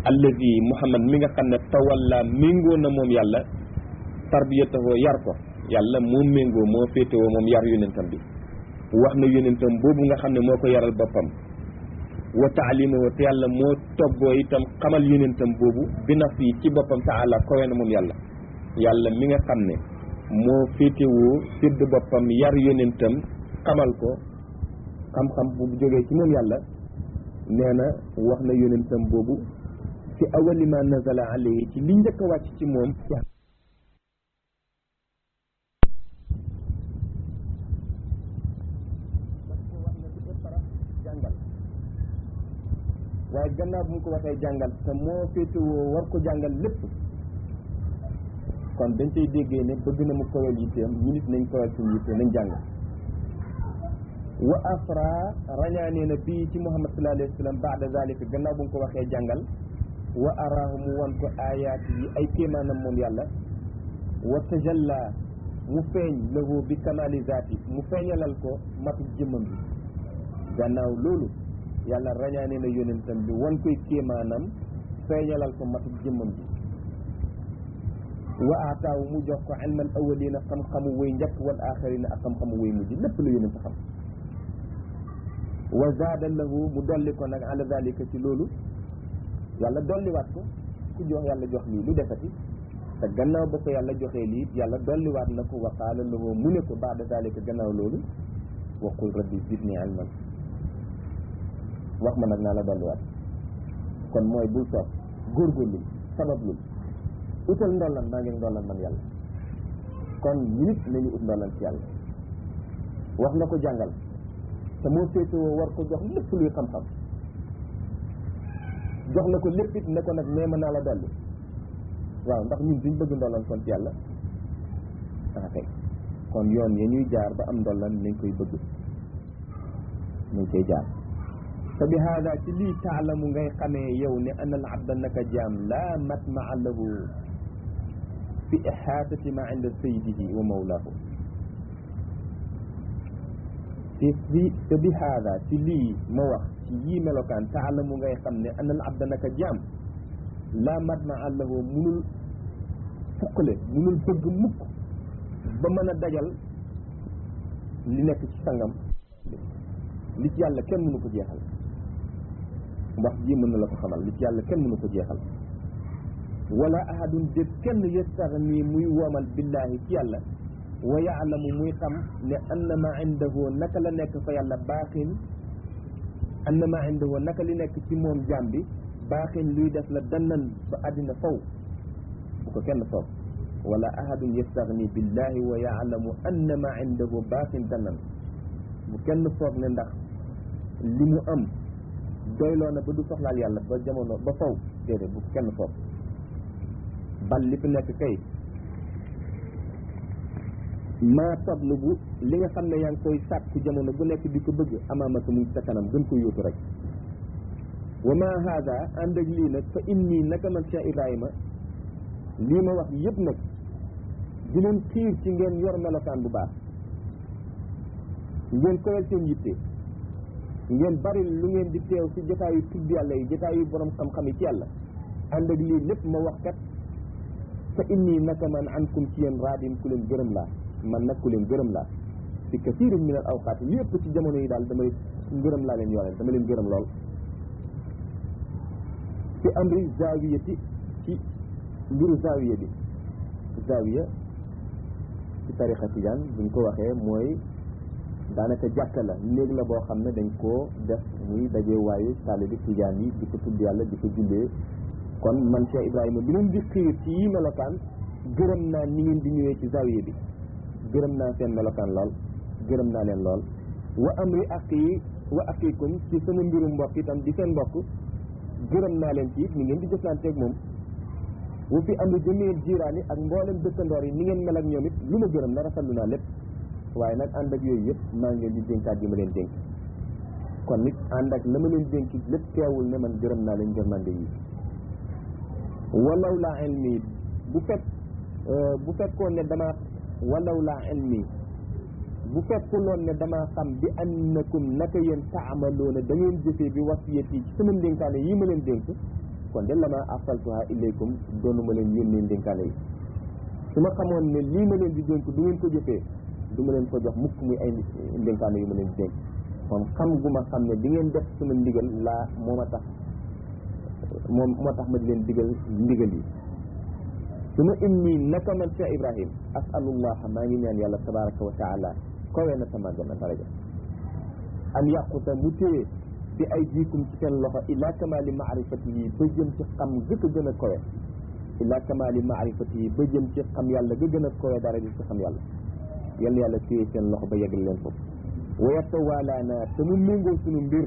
allazi muhammad mi nga xam ne tawalla méngoo na moom yàlla tarbiyatahoo yar ko yàlla moom méngoo moo féetewoo moom yar yonentam bi wax na yonentam boobu nga xam ne moo ko yaral boppam wa taalimahu te yàlla moo toggoo itam xamal yonentam boobu bi naf yi ci boppam taala kowe na moom yàlla yàlla mi nga xam ne moo féetewoo sédd boppam yar yonentam xamal ko xam-xam bu jógee ci moom yàlla nee na wax na yonentam boobu ci awali ma nazala alayhi ci li njëkk a wàcc ci moom waaye gannaaw bu mu ko waxee jàngal te moo féetewoo war ko jàngal lépp kon dañ cay déggee ne bëgg na mu kowel yitteem ñu nit nañ kowel suñu yitte nañ jàng wa afra rañaanee na bii ci muhammad sallallahu alayhi wa sallam baada zalika gannaaw bu mu ko waxee jàngal wa araahu mu wan ko ayaat yi ay kéemaanam moom yàlla wa tajalla mu feeñ lahu bi kamali zaati mu feeñalal ko matu jëmmam bi gannaaw loolu yàlla rañaanee na yonentam bi wan koy kéemaanam feeñalal ko matu jëmmam bi wa aataawu mu jox ko ilmal awalina xam-xamu way njëkk wal axirina ak xam-xamu way mujj lépp la yonent xam wa zaada lahu mu dolli ko nag ala zalika ci loolu yàlla dolliwaat ko ku jox yàlla jox lii lu defati te gannaaw ba ko yàlla joxee lii yàlla dolliwaat na ko wa qaala lahu mu ne ko baada zalika gannaaw loolu wa qul rabbi zidni ilman wax ma nag naa la dolliwaat kon mooy bul toog góorgóorlu sabablul utal ndollan maa ngi ndollan man yàlla kon nit nañu ut ndollan ci yàlla wax na ko jàngal te moo féetewoo war ko jox lépp luy xam-xam jox na ko lépp it ne ko nag nee ma naa la dolli waaw ndax ñun duñ bëgg ndollan kon ci yàlla kay kon yoon ya ñuy jaar ba am ndollan nañ koy bëgg nañ koy jaar te bi haada ci lii taalamu ngay xamee yow ne ana al abda naka jaam laa matmaa lahu fi ihaatati ma inda sayyidihi wa mawlaahu te bi haada ci lii ma wax ci yii melokaan taalamu ngay xam ne ana al abda naka jaam laa matmaa lahu munul fukkale munul bëgg mukk ba mën a dajal li nekk ci sangam li ci yàlla kenn mënu ko jeexal wax ji mën na la ko xamal li ci yàlla kenn mënu ko jeexal wala ahadun déet kenn yastaghni muy woomal billahi ci yàlla wa yaalamu muy xam ne annama indahu naka la nekk fa yàlla baaxin annama indahu naka li nekk ci moom jaam bi baaxin luy def la dannan ba àddina faw bu ko kenn foog wala ahadun yastaghni billahi wa yaalamu annama indahu baaxin dannan bu kenn foog ne ndax li mu am doyloo na ba du soxlaal yàlla ba jamono ba faw déedéet bu kenn foog bal li fi nekk kay maa tatlubu li nga xam ne yaa ngi koy sàkku jamono bu nekk di ko bëgg amaamaka mu ngi sa kanam gën ko yóotu rek wa ma haada ànd ak lii nag fa inni naka man Cheikh Ibrahima lii ma wax yëpp nag di leen xiir ci ngeen yor melokaan bu baax ngeen koyal seen yitte ngeen bari lu ngeen di teew ci jotaayu tudd yàlla yi jotaayu borom xam-xam yi ci yàlla ànd ak lii lépp ma wax kat fa inni naka man ankum ci yéen raadin ku leen gërëm laa man nag ku leen gërëm laa fi kasiirin min al awqaat yépp ci jamono yi daal damay ngërëm laa leen yoreel dama leen gërëm lool ci amri zawiyati ci mbiru zawiya bi zawiya ci tarixa tijaan buñ ko waxee mooy daanaka jàkka la néeg la boo xam ne dañ koo def muy daje waayu taalibi tijaan yi di ko tudd yàlla di ko jullee kon man Cheikh Ibrahima bi leen di xiir ci yi melokaan gërëm naa ni ngeen di ñëwee ci zawiya bi gërëm naa seen melokaan lool gërëm naa leen lool wa amri aqiikum ci sama mbiru mbokk itam di seen mbokk gërëm naa leen ci it ni ngeen di jëflanteeg moom wa fi amri jamil jiraani ak mboolem dëkkandoor yi ni ngeen mel ak ñoom it lu ma gërëm la rafetlu naa lépp waaye nag ànd ak yooyu yëpp maa ngi leen di dénkaat yi ma leen dénk kon nit ànd ak la ma leen dénk lépp teewul ne man gërëm naa leen gërmande yi walaw laa ilmi bu fekkoon ne dama walaw laa ilmi bu fekkuloon ne damaa xam bi annakum naka yéen taamaloona da ngeen jëfee bi wasiyati ci sama ndénkaane yi ma leen dénk kon de la ma arsaltuha ilaykum doonu ma leen yónnee ndénkaane yi su ma xamoon ne lii ma leen di dénk du ngeen ko jëfee du ma leen ko jox mukk muy ay ndénkaane yu ma leen di dénk kon xam gu ma xam ne di ngeen def sama ndigal laa moo tax ma di leen digal ndigal yi su ma inni naka man Cheikh Ibrahim asalullah maa ngi ñaan yàlla tabaraka wa taala kowe na sama gën a daraja an yaquta mu téye bi ay jiikum ci seen loxo ila kamali maarifatihi ba jëm ci xam gëkk a gën a kowe ila kamali maarifatihi ba jëm ci xam yàlla ga gën a kowe daraja ci xam yàlla yal na yàlla téye seen loxo ba yeggal leen foofu wa yatawalaana te mu méngoo suñu mbir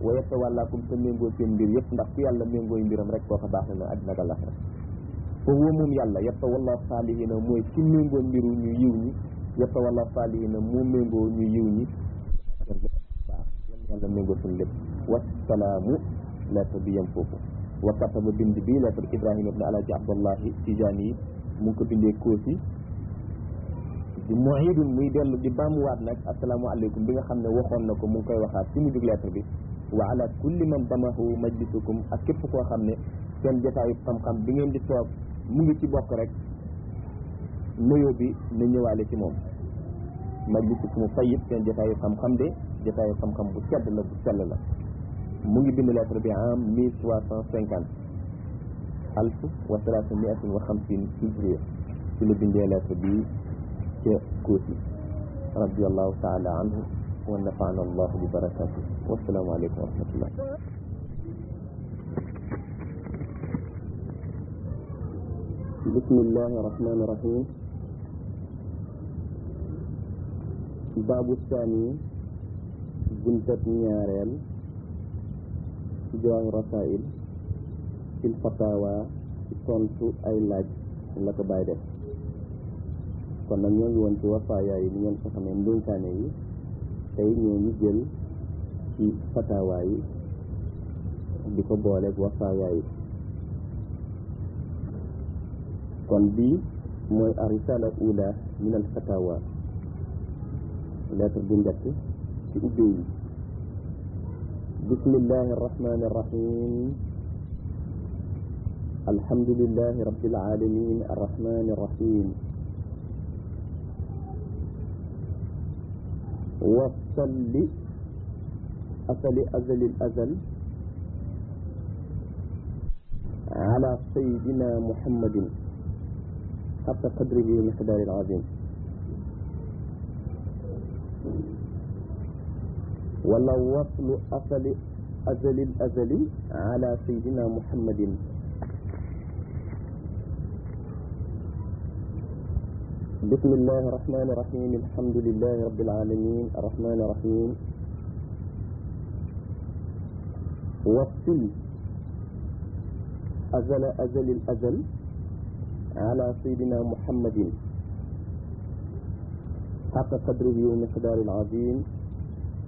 wa yatawalaakum te méngoo seen mbir yëpp ndax ku yàlla méngooy mbiram rek koo ko baax na àddina ak àllaxira foofu moom yàlla yatawalla saalihina mooy ci méngoo mbiru ñu yiw ñi yatawalla saalihina moo méngoo ñu yiw ñi baax yal na yàlla méngoo suñu lépp wasalaamu lettre bi yem foofu wa kataba bind bi lettre Ibrahima ibn Alaaji Abdallahi Tijaani yi mu ngi ko bindee Koosi di muidun muy dellu di baamuwaat nag asalaamaaleykum bi nga xam ne waxoon na ko mu ngi koy waxaat ci mujjug lettre bi wa ala kulli man damahu majlisukum ak képp koo xam ne seen jotaayu xam-xam bi ngeen di toog mu ngi ci bokk rek nuyoo bi na ñëwaale ci moom majlisukum tayyib seen jotaayu xam-xam de jotaayu xam-xam bu sedd la bu sell la mu ngi bind lettre bi en 1350 alf wa 350 hijriya ci la bindee lettre bi ca Koosi radiallahu taala anhu wa nafaana allahu bi barakatuh wassalaamu aleykum wa rahmatullah bismillahi rahmani rahim baabu saani buntab ñaareel ci jawaahiru rasaa'il fil fatawa ci tontu ay laaj la ko bàyyi def kon nag ñoo ngi woon ci wafaaya yi ni ngeen ko xamee ndénkaane yi tey ñoo ngi jël ci fatawa yi di ko booleeg wafaaya yi kon bii mooy a risala ula min al fatawa lettre bu njëkk ci ubbee yi bismillahi arrahmani arrahim alhamdulillahi rabbil alamin arrahmani arrahim wasalli asali azali azal ala sayidina muhammadin حتى قدره ومقداره العظيم ولا وصل أصل أزل الأزل على سيدنا محمد بسم الله الرحمن الرحيم الحمد لله رب العالمين الرحمن الرحيم وصل أزل أزل الأزل على سيدنا محمد حق قدره ومقدار العظيم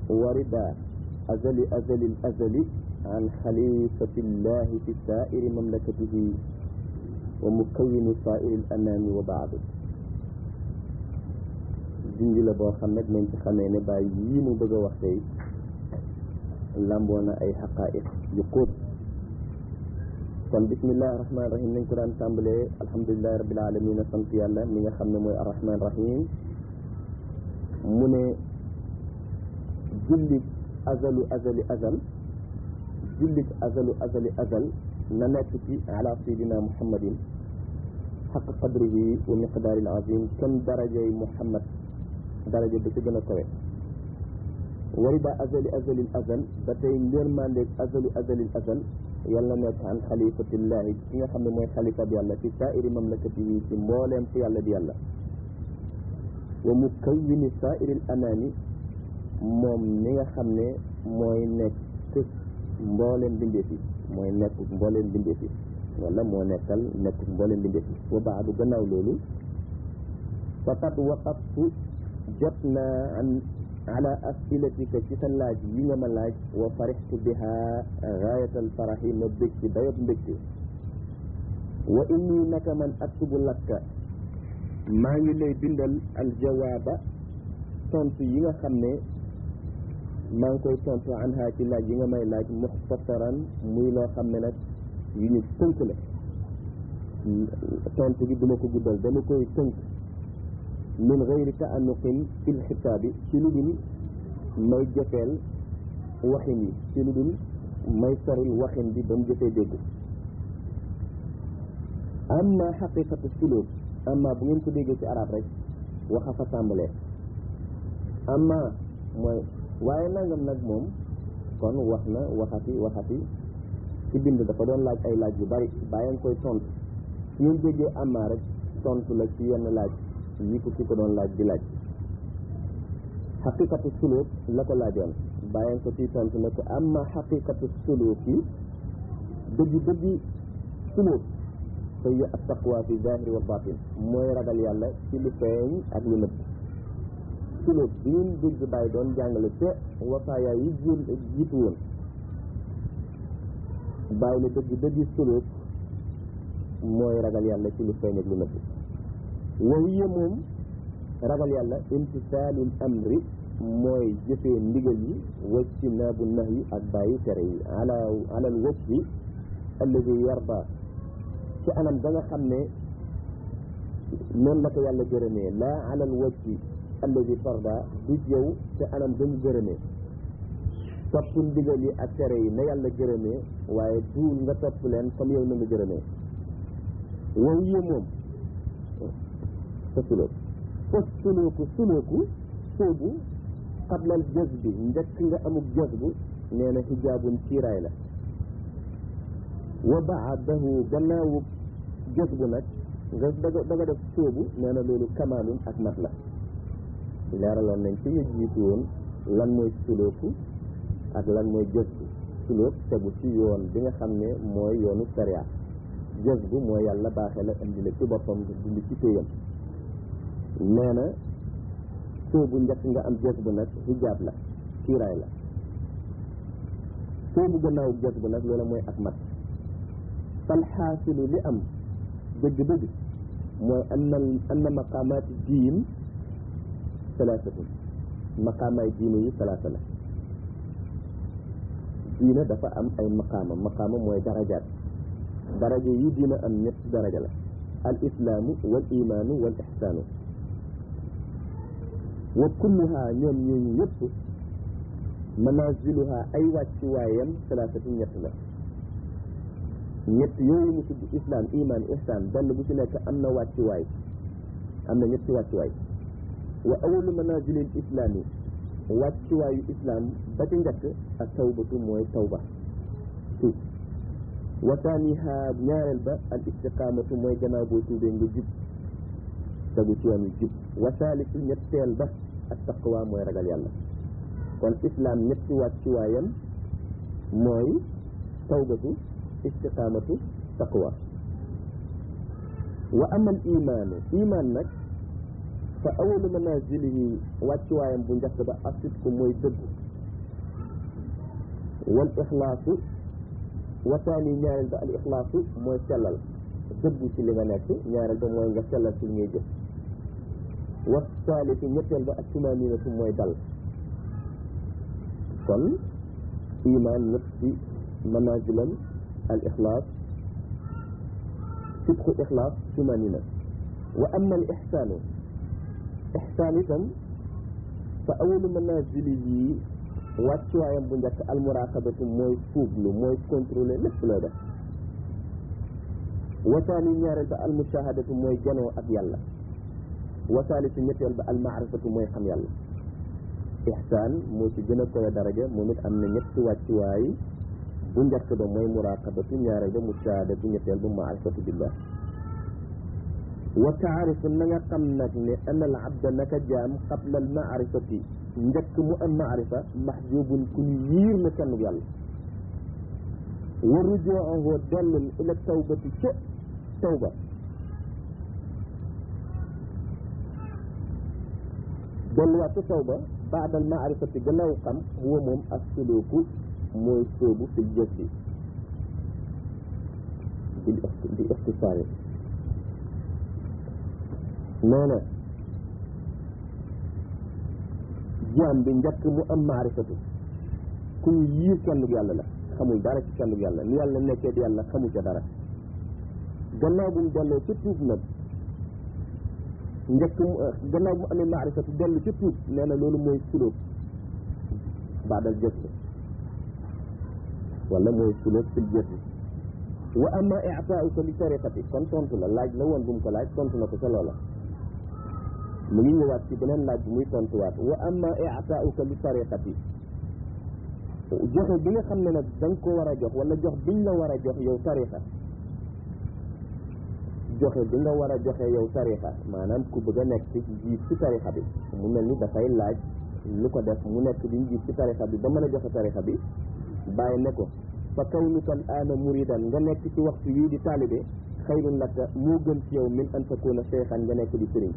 ورد أزل أزل الأزل عن خليفة الله في سائر مملكته ومكون سائر الأنام وبعد junj la boo xam nag nañ ci xamee ne bàyyi yii mu bëgg a wax tey lamboo na ay xaqaa'iq yu xóot kon bismillahi rahmaani rahim nañ ko daan tàmbalee alhamdulilahi rabbil alamin sant yàlla mi nga xam ne mooy arrahman rahim mu ne jullit azalu azali azal jullit azalu azali azal na nekk ci ala sayidina muhammadin xaq qadrihi wa miqdaari al azim kenn darajay muhammad daraja bi ci gën a kawe warida azali azali azal ba tey ngërmandeeg azalu azali azal yàlla na nekk an xalifatillahi ki nga xam ne mooy xalifa bi yàlla fi saairi mamlakatihi ci mbooleem fi yàlla di yàlla wa mukawwini saairi l anaami moom mi nga xam ne mooy nekk mbooleem bindeef yi mooy nekk mbooleem bindeef yi wala moo nekkal nekk mbooleem bindeef yi wa baadu gannaaw loolu faqad waqaftu jot naa an ala asilatika ci sa laaj yi nga ma laaj wa farixtu biha gaayatal faraxi ma bég ci dayob mbégte wa inni naka man aktubu lakka maa ngi lay bindal aljawaaba tontu yi nga xam ne maa ngi koy tontu anha ci laaj yi nga may laaj muxtasaran muy loo xam ne nag yu ñu tënk la tontu bi duma ko guddal dama koy tënk min gayri taanuqin fil xitaabi ci lu dul may jëfeel waxin yi ci lu dul may soril waxin bi ba mu jëfee dégg amma xaqiqatu suluk amma bu ngeen ko déggee ci arab rek waxa fa tàmbalee amma mooy waaye nangam nag moom kon wax na waxati ci bind dafa doon laaj ay laaj yu bari bàyyi nga koy tontu su ngeen déggee amma rek tontu la ci yenn laaj yi ko ki ko doon laaj di laaj xaqiqatu suluk la ko laajoon bàyyi nga ko ciy tontu ne ko amma xaqiqatu suluk yi dëgg suluk fa hiya at-taqwa fi zahiri wa batin mooy ragal yàlla ci lu feeñ ak lu nëbb suluk bi ngeen dégg bàyyi doon jàngale ca wafaaya yi jiitu woon bàyyi ne dëgg suluk mooy ragal yàlla ci lu feeñ ak lu nëbb wa hiya moom ragal yàlla imtisaalul amri mooy jëfee ndigal yi wajtinaabu nahyi ak bàyyi tere yi ala al wajhi alladi yarda ci anam ba nga xam ne noonu la ko yàlla gërëmee laa ala al wajhi alladi tarda du yow ci anam ba ñu gërëmee topp ndigal yi ak tere yi na yàlla gërëmee waaye duul nga topp leen comme yow na nga gërëmee wa hiya moom fa sulooku soobu xablal jazbi njëkk nga amuk jazbu nee na xijaabun ciiraay la wa baadahu gannaawu jazbu nag nga daga def soobu nee na loolu kamaalun ak mat la leeraloon nañ ci jiitu woon lan mooy sulooku ak lan mooy jazbu sulook tegu ci yoon bi nga xam ne mooy yoonu sharia jazbu mooy yàlla baaxee la indi la ci boppam dindi ci téyam nee na soobu njëkk nga am jazbu nag hijaab la kiiraay la soobu gannaaw jazbu nag loola mooy ak mat fal xaasilu li am dëgg-dëgg mooy anna maqaamaati diin salaasatun maqaamaay diine yi salaasa la diina dafa am ay maqaama mooy darajaat daraja yi diina am ñetti daraja la al islaamu wal imaanu wal ixsaanu wa kulluha ñoom ñooñu yëpp manaziluha ay wàccuwaayam salaasatu ñett la ñett yooyu mu tudd islam iman ihsan benn bu ci nekk am na wàccuwaay am na ñetti wàccuwaay wa awalu manazilil islam yi wàccuwaayu islam ba ci njëkk ak tawbatu mooy tawba tuub wa taaniha ñaareel ba al istiqaamatu mooy gannaaw boo tuubee nga jub tegu ci yoon wi jub wa saalisu ñetteel ba ak taqwa mooy ragal yàlla kon islam ñetti wàccuwaayam mooy tawbatu istiqaamatu taqwa wa amal imaanu iman nag fa awalu manazilihi wàccuwaayam bu njëkk ba asitku mooy dëggu wal ixlaasu wa taani ñaareel ba al ixlaasu mooy sellal dëggu ci li nga nekk ñaareel ba mooy nga sellal ci li ngay jëf wa saalisu ñetteel ba ak tumaninatu mooy dal kon iman ñetti manazilam al ixlaas sidqu ixlaas tumanina wa amma al ixsaanu ixsaan itam fa awalu manazilihi wàccuwaayam bu njëkk al muraqabatu mooy fuuglu mooy contrôler lépp loo def wa taani ñaareel ba al mushahadatu mooy janoo ak yàlla wa saalisu ñetteel ba al maarifatu mooy xam yàlla ixsaan moo ci gën a koy daraja moom it am na ñetti wàccuwaay bu njëkk ba mooy muraqabatu ñaareel ba mushahadatu ñetteel ba maarifatu billah wa taarifu na nga xam nag ne ana al abda naka jaam qabla al maarifati njëkk mu am maarifa mahjubun ku ñu yiir na kenn yàlla wa rujuuhu dellul ila tawbati ca tawba delluwaat ca tawba baadal maarifati gannaaw xam huwa moom as suluku mooy sóobu fil jëf bi ixtisaari nee na jaam bi njëkk mu am maarifatu ku yiir kennug yàlla la xamul dara ci kennug yàlla ni yàlla nekkee di yàlla xamul ca dara gannaaw bu mu delloo ca tuub nag njëkk gannaaw bu mu amee maarifatu dellu ca tuub nee na loolu mooy sulóob baadal jëf wala mooy sulóob fil jëf wa amma i'taa'uka li tariqati kon tontu la laaj la woon bu mu ko laaj tontu na ko ca loola mu ngi ñëwaat ci beneen laaj bi muy tontuwaat wa amma i'taa'uka li tariqati joxe bi nga xam ne nag da nga ko war a jox wala jox biñ la war a jox yow tariqa joxe bi nga war a joxe yow tariqa maanaam ku bëgg a nekk ci njiit ci tariqa bi mu mel ni dafay laaj lu ko def mu nekk di njiit ci tariqa bi ba mën a joxe tariqa bi bàyyi ne ko fa kawnuka al-aana muridan nga nekk ci waxtu wii di taalibe xayrun laka moo gën ci yow min an takuna cheikhan nga nekk di sëriñ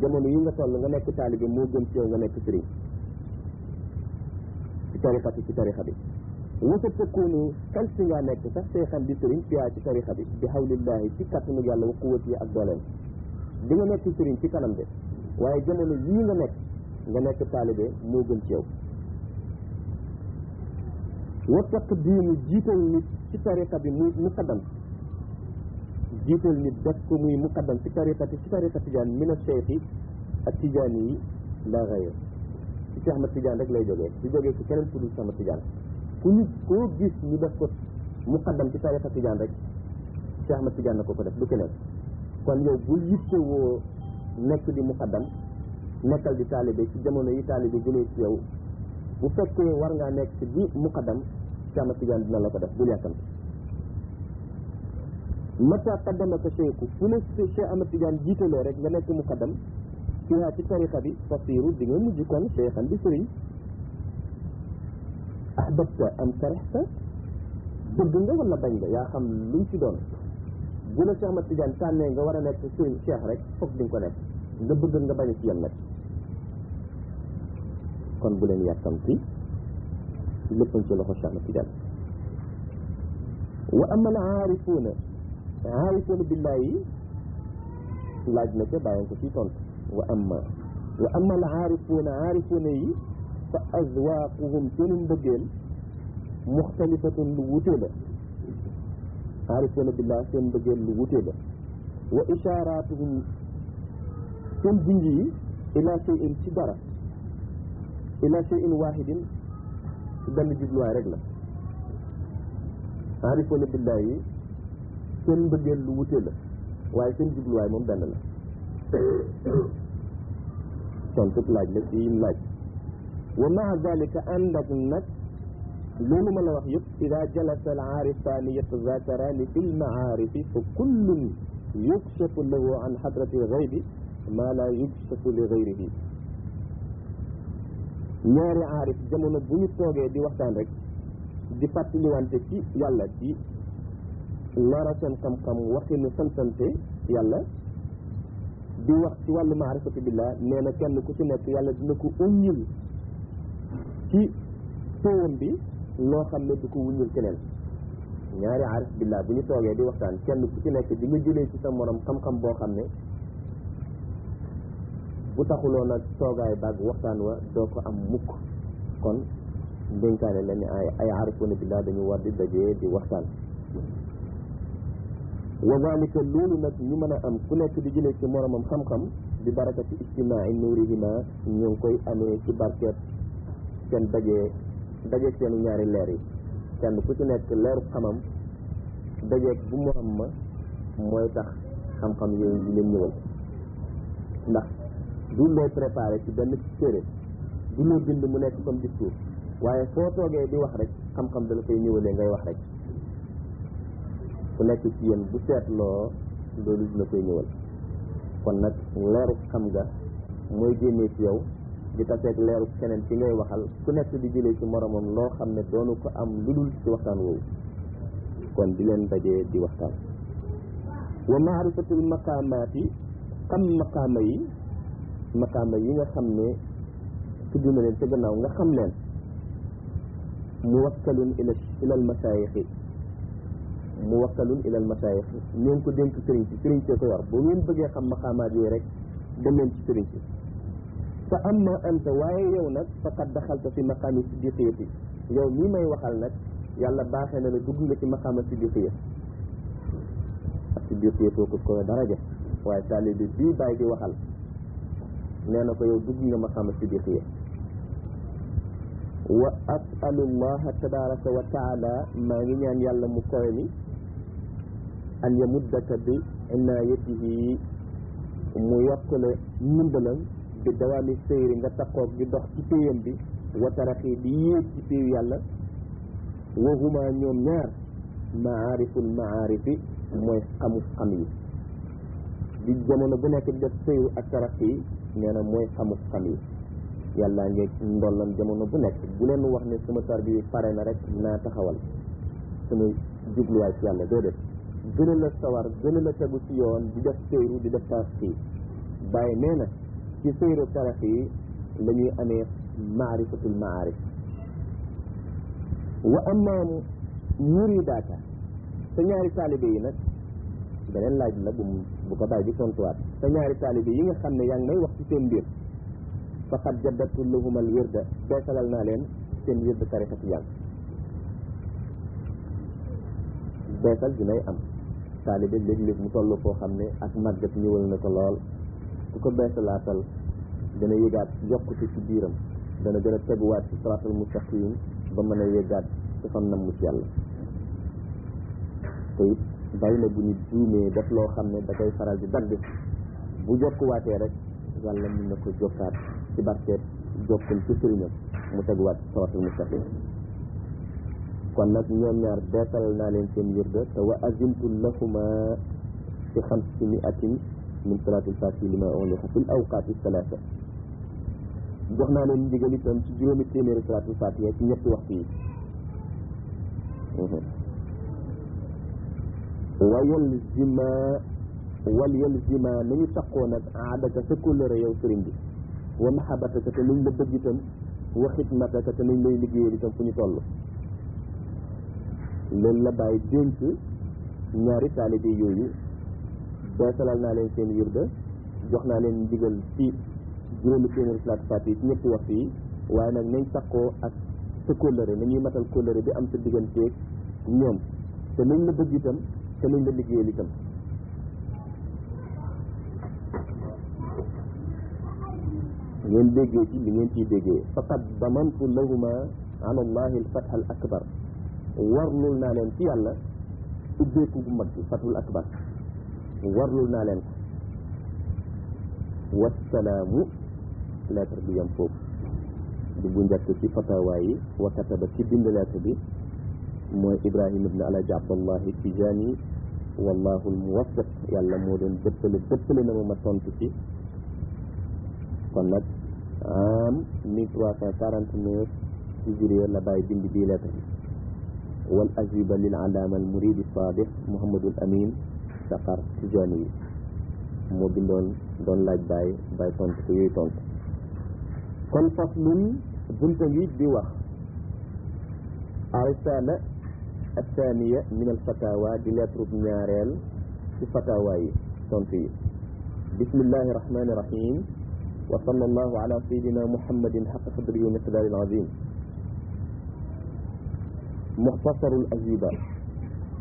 jamono yi nga toll nga nekk taalibe moo gën ci yow nga nekk sëriñ ci tariqa bi wasa takunu xel si ngaa nekk sax cheikhan di sëriñ fiyaa ci tariqa bi bi hawlillahi ci kattanu yàlla wa quwwati ak dooleem di nga nekk sëriñ ci kanam de waaye jamono yii nga nekk taalibe moo gën ci yow wa taqdiimu jiital nit ci tariqa bi muy muqaddam jiital nit def ko muy muqaddam ci tariqa tijaan min ash-shaykh ak tijaan yi la ghayr ci Cheikh Ahmad Tijaan rek lay jógee di jógee ci keneen ku dul Cheikh Ahmad Tijaan koo gis ñu def ko muqaddam ci tariqa tijaan rek Cheikh Ahmad Tijaan na ko def du keneen kon yow bul yittewoo nekk di muqaddam nekkal di taalibe ci jamono yi taalibe gënee ci yow bu fekkee war ngaa nekk ci bi muqaddam Cheikh Ahmad Tijaan dina la ko def bul yàkkamti mata qaddamaka cheikhu fu ne Cheikh Ahmad Tijaan jiitalee rek nga nekk muqaddam fiha ci tariqa bi fasiru di nga mujj kon cheikhan di sëriñ ahbabta am karihta bëgg nga wala bañ nga yaa xam luñ ci doon bu la Cheikh Ahmad Tijaan tànnee nga war a nekk sëriñ cheikh rek foog di nga ko nekk nga bëgg nga bañ ci yem nag kon bu leen yàkkamti lépp ci loxo Cheikh Ahmad Tijaan wa amma al aarifuuna billaahi laaj na ko bàyyi ko ci tontu wa amma al aarifuuna yi fa azwaaquhum seenu mbëggeel muxtalifatun lu wutee la aarifuuna billaahi seen mbëggeel lu wutee la wa ishaaraatuhum seen junj yi ila shay'in ci dara ila shay'in waahidin ci benn jubluwaay rek la aarifoona billaahi yi seen mbëggeel lu wutee la waaye seen jubluwaay moom benn la tontub laaj la ci yim laaj wa maa dalika ànd ak nag loolu ma la wax yëpp ida jalasa al aarifaani yatazakaraani fi lmaarifi fa kullun yukshafu lahu an xadrati lgaybi maa laa yukshafu li gayrihi ñaari aarif jamono bu ñu toogee di waxtaan rek di fàttaliwante ci yàlla ci lora seen xam-xam waxinu santante yàlla di wax ci wàllu maarifatu billah nee na kenn ku ci nekk yàlla dina ko uññil ci téewam bi loo xam ne du ko wuññil keneen ñaari aarif billah bu ñu toogee di waxtaan kenn ku ci nekk di nga jëlee ci sa morom xam-xam boo xam ne bu taxuloon ak toogaay baag waxtaan wa doo ko am mukk kon ndénkaane la ni ay aarifoona billah dañu war di dajee di waxtaan wa zalika loolu nag ñu mën a am ku nekk di jëlee ci moromam xam-xam di barakati ijtimaai nuurihima ñu ngi koy amee ci barkeet seen dajee seenu ñaari leer yi kenn ku ci nekk leeru xamam dajeeg bu morom ma mooy tax xam-xam yooyu di leen ñëwal ndax du looy préparé ci benn téere du loo bind mu nekk comme discours waaye foo toogee di wax rek xam-xam dala koy ñëwalee ngay wax rek ku nekk ci yéen bu seetloo loolu dina koy ñëwal kon nag leeru xam nga mooy génnee ci yow di taseeg leeru keneen ci ngay waxal ku nekk di jëlee ci moromam loo xam ne doonu ko am lu dul ci waxtaan woowu kon di leen dajee di waxtaan wa maarifatul maqaamaati xam maqaama yi nga xam ne tudd na leen ca gannaaw nga xam leen muwakkalun ilal masaayixi ñu ngi ko dénk sëriñ si ko yor bu ngeen bëggee xam maqaamaat yooyu rek dem leen ci sëriñ si fa amma anta waaye yow nag faqad daxalta fi maqaami siddiqiyati yow mii may waxal nag yàlla baaxee na la dugg nga ci maqaama siddiqiya ak siddiqiya kooku ko daraja waaye taalibe bii bàyyi di waxal nee na ko yow dugg nga maqaama siddiqiya wa asalullaha tabaraka wa taala maa ngi ñaan yàlla mu kowe mi an yamuddaka bi inaayatihi mu yokkale ndimbalam bi dawaami seyri nga takkoog di dox ci péyam bi wa taraxi di yéeg ci péyu yàlla wa huma ñoom ñaar maariful maarifi mooy xam yi di jamono bu nekk di def seyru ak taraxi nee na mooy xam yi yàllaa ngeeg ndollam jamono bu nekk bu leen wax ne sama tarbiya pare na rek naa taxawal sama jubluwaay ci yàlla déedéet gën a la sawar gën a la tegu ci yoon di def seyru di def taraxi bàyyi nee na ci seyru taraxi la ñuy amee maarifatul maarif wa amma muridaaka sa ñaari taalibe yi nag beneen laaj la bu ko bàyyi di tontuwaat sa ñaari taalibe yi nga xam ne yaa ngi may wax ci seen mbir faqad jaddatu lahum al wirda beesalal naa leen seen wirda tarixati yàlla beesal dinay am taalibe léeg-léeg mu toll koo xam ne ak màggat ñëwal na ko lool ku ko beesalaatal dana yëgaat yokkute ci biiram dana gën a teguwaat ci siraatal mustaqim ba mën a yëgaat ci fan nam mu ci yàlla te it bari na bu ñu juumee def loo xam ne da koy faral di dagg bu jokkuwaatee rek yàlla mën na ko jokkaat ci barkeet jokkul ci sëriñam mu teguwaat ci siraatal mustaqim kon nag ñoom ñaar beesalal naa leen seen wirda te wa azimtu lahuma ci 500 min salaatil faatihi lima ughliqa fil awqaati salaasa jox naa leen ndigal itam ci juróomi téeméeri salaatul faatiha ci ñetti waxtu yi wal yalzima nañu taqoo nag aadaka sa kóllëre yow sëriñ bi wa mahabataka te nañ la bëgg itam wa xidmataka te nañ lay liggéeyal itam fu ñu toll loolu la bàyyi dénk ñaari taalibe yooyu beesalal naa leen seen wirda jox naa leen ndigal ci juróomi téeméeri salaatu faatiha ci ñetti waxtu yi waaye nag nañ takkoo ak sa kóllëre nañuy matal kóllëre bi am sa digganteeg ñoom te nañ la bëgg itam te nañ la liggéeyal itam ngeen déggee ci li ngeen ciy déggee faqad damantu lahuma ala allahi al fath al akbar warlul naa leen ci yàlla ubbeeku bu mag bi fathul akbar warlul naa leen ko wassalaamu lettre bi yam foofu di bu njëkk ci fatawa yi wa kataba ci bind lettre bi mooy Ibrahima ibn Alaaji Abdallahi Tijaani wallahu al muwaffiq yàlla moo doon dëppale na ma tontu ci kon nag am 1349 ci juillet la bàyyi bind bii lettre bi wal ajiba lil alaama al murid sadiq Muhammadul Amin Saqar Tijaani yi moo bindoon doon laaj bàyyi tontu ko yooyu tontu kon faslun bunta ngi di wax arisala athaniya min al fatawa di lettre ñaareel ci fatawa yi tontu yi bismillahi rahmani rahim wa sallallahu ala sayidina muhammadin xaqa qadrihi wa miqdaari al azim muxtasarul ajiba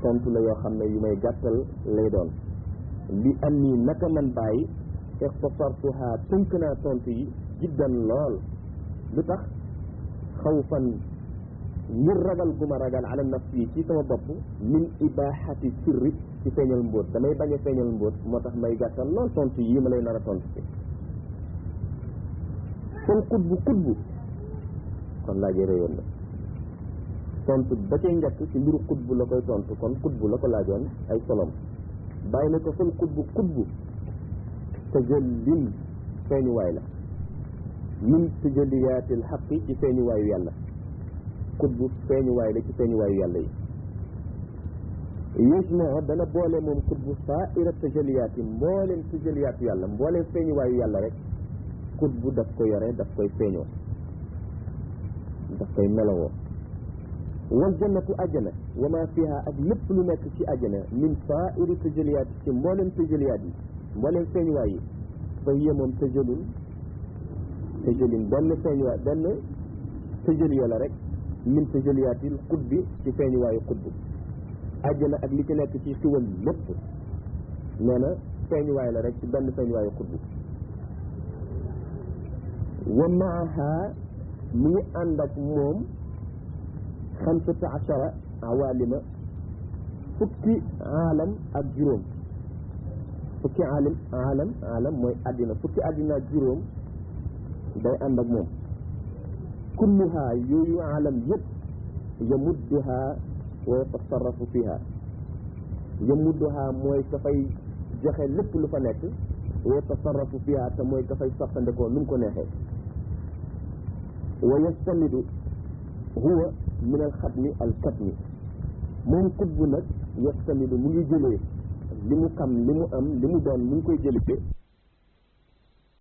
tontu la yoo xam ne yu may gàttal lay doon li am nii naka man bàyyi ixtasartuha tënk naa tontu yi jiddan lool lu tax xawfan ngir ragal gu ma ragal ala nafsi ci sama bopp min ibaaxati sirri ci feeñal mbóot damay bañ a feeñal mbóot moo tax may gàttal lool tontu yi ma lay nar a tontu ci kon xutbu kon laajee réyoon na tontu ba cay njëkk ci mbiru xutbu la koy tontu kon xutbu la ko laajoon ay solom bàyyi na ko fal xutbu tajallin feeñuwaay la min tajalliyaatil xaqi ci feeñuwaayu yàlla xutbu feeñuwaay la ci feeñuwaayu yàlla yi yusma dana boole moom xutbu saaira tajalliyaat yi mbooleem tajalliyaatu yàlla mbooleem feeñuwaayu yàlla rek xutbu daf ko yore daf koy feeñoo daf koy melowoo wal jannatu ajjana wa ma fiha ak lépp lu nekk ci ajjana min saairi tajaliyaat ci mbooleem tajaliyaat yi mbooleem feeñuwaay yi fa hiya moom tajalul tëjëlin benn feeñuwaay benn tëjëliya la rek min tëjëliyaatil xutbi ci feeñuwaayu xutb àjjana ak li ci nekk ci xiwal lépp nee na feeñuwaay la rek ci benn feeñuwaayu xutb wa maaha mu ngi ànd ak moom xamsata achara awalima fukki aalam ak juróom fukki aalam mooy àddina fukki àddina ak juróom day ànd ak moom kulluha yooyu aalam yëpp yamudduha wa yatasarrafu fiha yamudduha mooy dafay joxe lépp lu fa nekk wa yatasarrafu fiha te mooy dafay soxtandikoo nu mu ko neexee wa yastamidu huwa min alxatmi alkatmi moom xutbu nag yastamidu mu ngi jëlee li mu xam li mu am li mu doon mu ngi koy jëlee